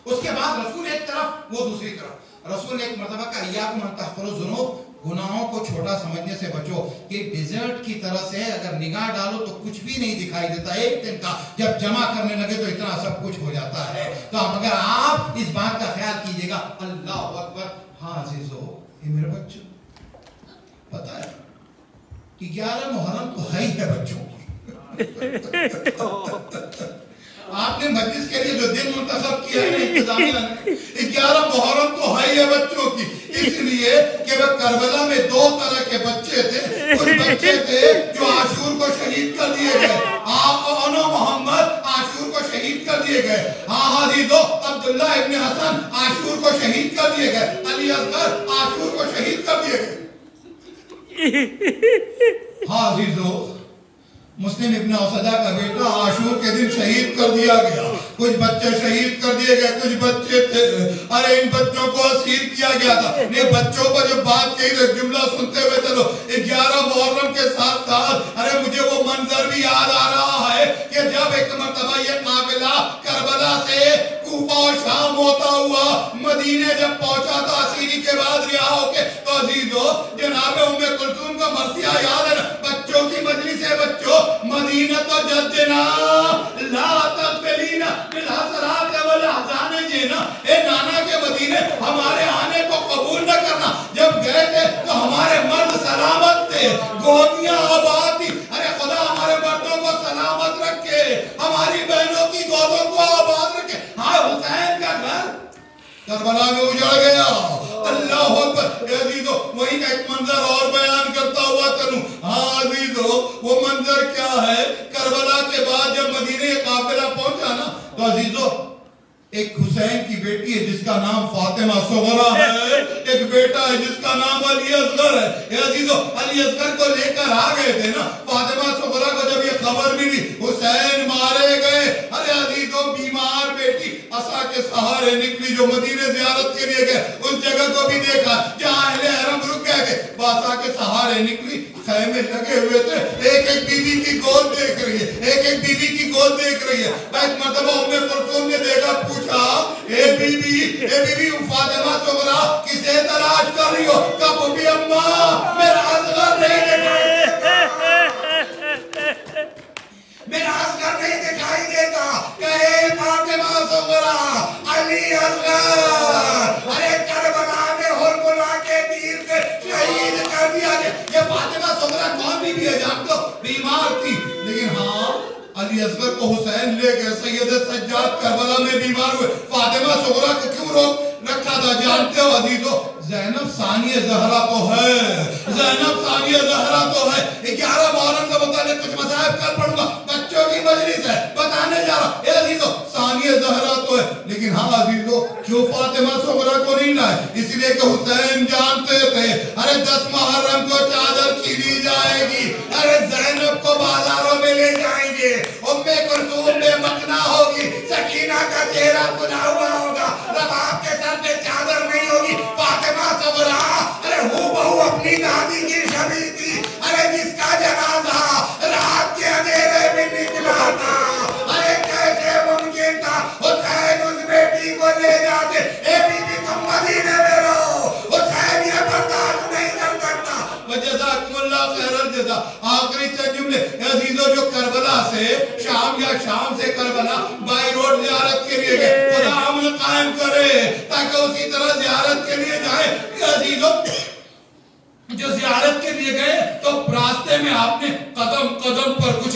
उसके बाद रसूल एक तरफ वो दूसरी तरफ, रसूल ने एक मरतबा कहा इय्याकुम अन तहक़िरू ज़ुनूब, गुनाहों को छोटा समझने से बचो कि डेजर्ट की तरह से अगर निगाह डालो तो कुछ भी नहीं दिखाई देता, एक दिन का जब जमा करने लगे तो इतना सब कुछ हो जाता है। तो मगर आप इस बात का ख्याल कीजिएगा, अल्लाह अकबर। हाँ अज़ीज़ो, ये मेरे बच्चों, पता है कि 11 मुहर्रम तो है ही है बच्चों की। आपने मस्जिद के लिए जो दिन मुंतखब किया है इंतजामिया ने, 11 मुहर्रम तो है ही है बच्चों की, इसलिए कि वह करबला में 2 तरह के बच्चे थे। कुछ बच्चे थे जो आशूर को शहीद कर दिए गए, मोहम्मद आशूर को शहीद कर दिए गए। हाँ अज़ीज़ो, अब्दुल्ला इब्न हसन आशूर को शहीद कर दिए गए, अली असगर आशूर को शहीद कर दिए गए। हाँ अज़ीज़ो, मुस्लिम इब्न औसदा का बेटा आशूर के दिन शहीद कर दिया गया। कुछ बच्चे शहीद कर दिए गए, कुछ बच्चे थे, अरे इन बच्चों को असीर किया गया था। ये बच्चों को जब बात कही तो जुमला सुनते हुए चलो, 11 मुहर्रम के साथ साथ अरे मुझे वो मंजर भी याद आ रहा है कि जब एक मरतबा ये काफिला करबला से कूफा और शाम होता हुआ मदीने जब पहुंचा तो असीरी के बाद रिहा होके, तो अजीजो जनाब उम्मे कुलसूम का मरसिया याद है ना, बच्चों की मजलिस है, बच्चों मदीना तो जद्दना ला तक़बलीना बिल हसरात वल अहज़ान, ये ना ए नाना के मदीने हमारे आने को कबूल न करना। जब गए थे तो हमारे मर्द सलामत थे, गोदियां आबाद थी, अरे खुदा हमारे मर्दों को सलामत रखे, हमारी बहनों की गोदों को आबाद रखे। हाँ हुसैन का घर करबला में उजड़ गया। अल्लाह अकबर। अजीजो वही का एक मंजर और बयान करता हुआ चलूं। हाँ अजीजो वो मंजर क्या है, करबला के बाद जब मदीने काफिला पहुंचा ना, तो अजीजो एक हुसैन की बेटी है जिसका नाम फातिमा सुगरा है, एक बेटा है जिसका नाम अली असगर है। अजीजो अली असगर को लेकर आ गए थे ना, फातिमा सुगरा को जब ये खबर मिली हुसैन मारे गए, अरे अजीजो बीमार बेटी असा के सहारे निकली, जो मदीने ज़ियारत के लिए गए उस जगह को भी देखा जहाँ अहले हरम रुक गए थे, बासा के सहारे निकली, खैमे लगे हुए थे, एक एक बीबी की गोद देख रही है, एक एक बीबी की गोद देख रही है। एक मर्तबा उम्मे कुलसूम ने देखा, पूछा ए बीबी फातिमा सुगरा किसे तलाश कर रही हो? कब भी अम्मा मेरा असगर नहीं मेरा असगर नहीं दिखाई देता, कहे फातिमा सुगरा अली असगर, अरे करबला में हुरमुला के तीर से शहीद कर दिया गया। ये फातिमा सुगरा कौन बीबी है जानते हो? बीमार थी, लेकिन हाँ अली असगर को हुसैन ले गए, सैयद सज्जाद करबला में बीमार हुए, फातिमा सुगरा को क्यों रोक रखा था जानते हो अजीजो? ज़ैनब सानिया ज़हरा तो है, ज़ैनब सानिया ज़हरा तो है। 11 मुहर्रम का बताने कुछ मसाइब कल पढ़ूंगा, बच्चों की मजलिस है, बताने जा रहा ए अजीजो सानिया ज़हरा तो है, लेकिन हाँ अजीजो क्यों फातिमा सुगरा को नहीं लाए? इसलिए कि हुसैन जानते थे अरे 10 मुहर्रम को चादर छीनी जाएगी, अरे ज़ैनब को बाजारों में ले जाएंगे, उम्मे कुलसूम में मकना होगी, सकीना का चेहरा खुला हुआ होगा, रबाब के सर पे चादर नहीं होगी। फातिमा सुगरा अरे हूबहू अपनी दादी की शबीह थी, अरे जिसका जनाजा रात के अंधेरे में निकला था, अरे कैसे मुमकिन था हुसैन उस बेटी को ले जाते? ए बीबी तुम मदीने में रहो, हुसैन ये बर्दाश्त नहीं कर सकता। वजज़ाकुमुल्लाह खैरल जज़ा। आखिरी चंद जुमले अजीजों, जो करबला से शाम या शाम से करबला बाई रोड ज़ियारत के लिए गए, खुदा अमल कायम करे ताकि उसी तरह ज़ियारत के लिए जाए। अजीजों जो ज़ियारत के लिए गए तो रास्ते में आपने कदम कदम पर कुछ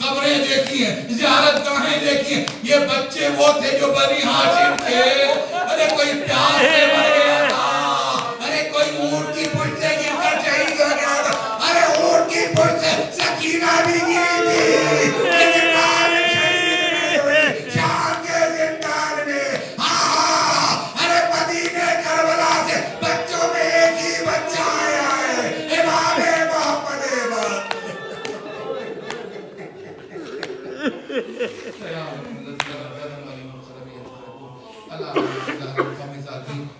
कब्रें देखी हैं, ज़ियारत गाहें देखी हैं। ये बच्चे वो थे जो बनी हाशिम थे, अरे कोई प्यास से मर गया था, अरे कोई ऊंट की पुष्ट से गिरकर शहीद हो गया था, अरे ऊंट की पुष्ट से सकीना भी गिरी थी, लेकिन शाम के जिंदान में। हाँ अरे मदीने करबला से बच्चों में एक ही बच्चा आया है, इमाम मोहम्मद।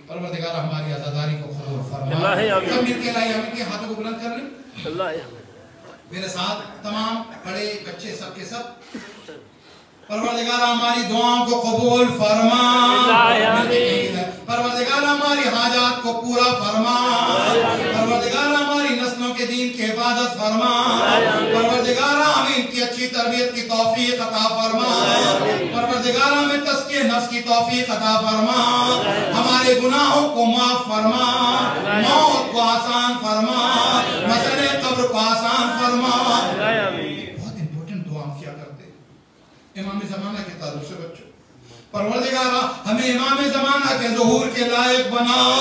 परवरदिगार हमारी आज़ादारी अल्लाह आमीन। सब मिलके लाई आमीन के हाथों को बुलंद कर लें। अल्लाह आमीन। मेरे साथ तमाम बड़े बच्चे सब के सब। परवरदिगार हमारी दुआओं को कबूल फरमा, परवरदिगार हमारी हाजात को पूरा फरमा, परवरदिगार हमारी नस्लों के दीन की हिफाजत फरमा, परवरदिगार हमें इनकी अच्छी तरबियत की तौफीक अता फरमा, परवरदिगार हमें तस्किए नफ्स की तौफीक अता फरमा, हमारे गुनाहों को माफ फरमा, मौत को आसान फरमा, मसले कब्र को आसान फरमा। बहुत इंपॉर्टेंट दुआ किया करते इमाम ज़माना के ताल्लुक से बच्चों। परवरदिगार हमें इमाम ज़माना के ज़ुहूर के लायक बनाओ,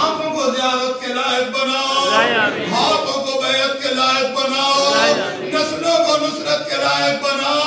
आंखों को ज़ियारत के लायक बनाओ, हाथों को बैत के लायक बनाओ, नस्लों को नुसरत के लायक बनाओ।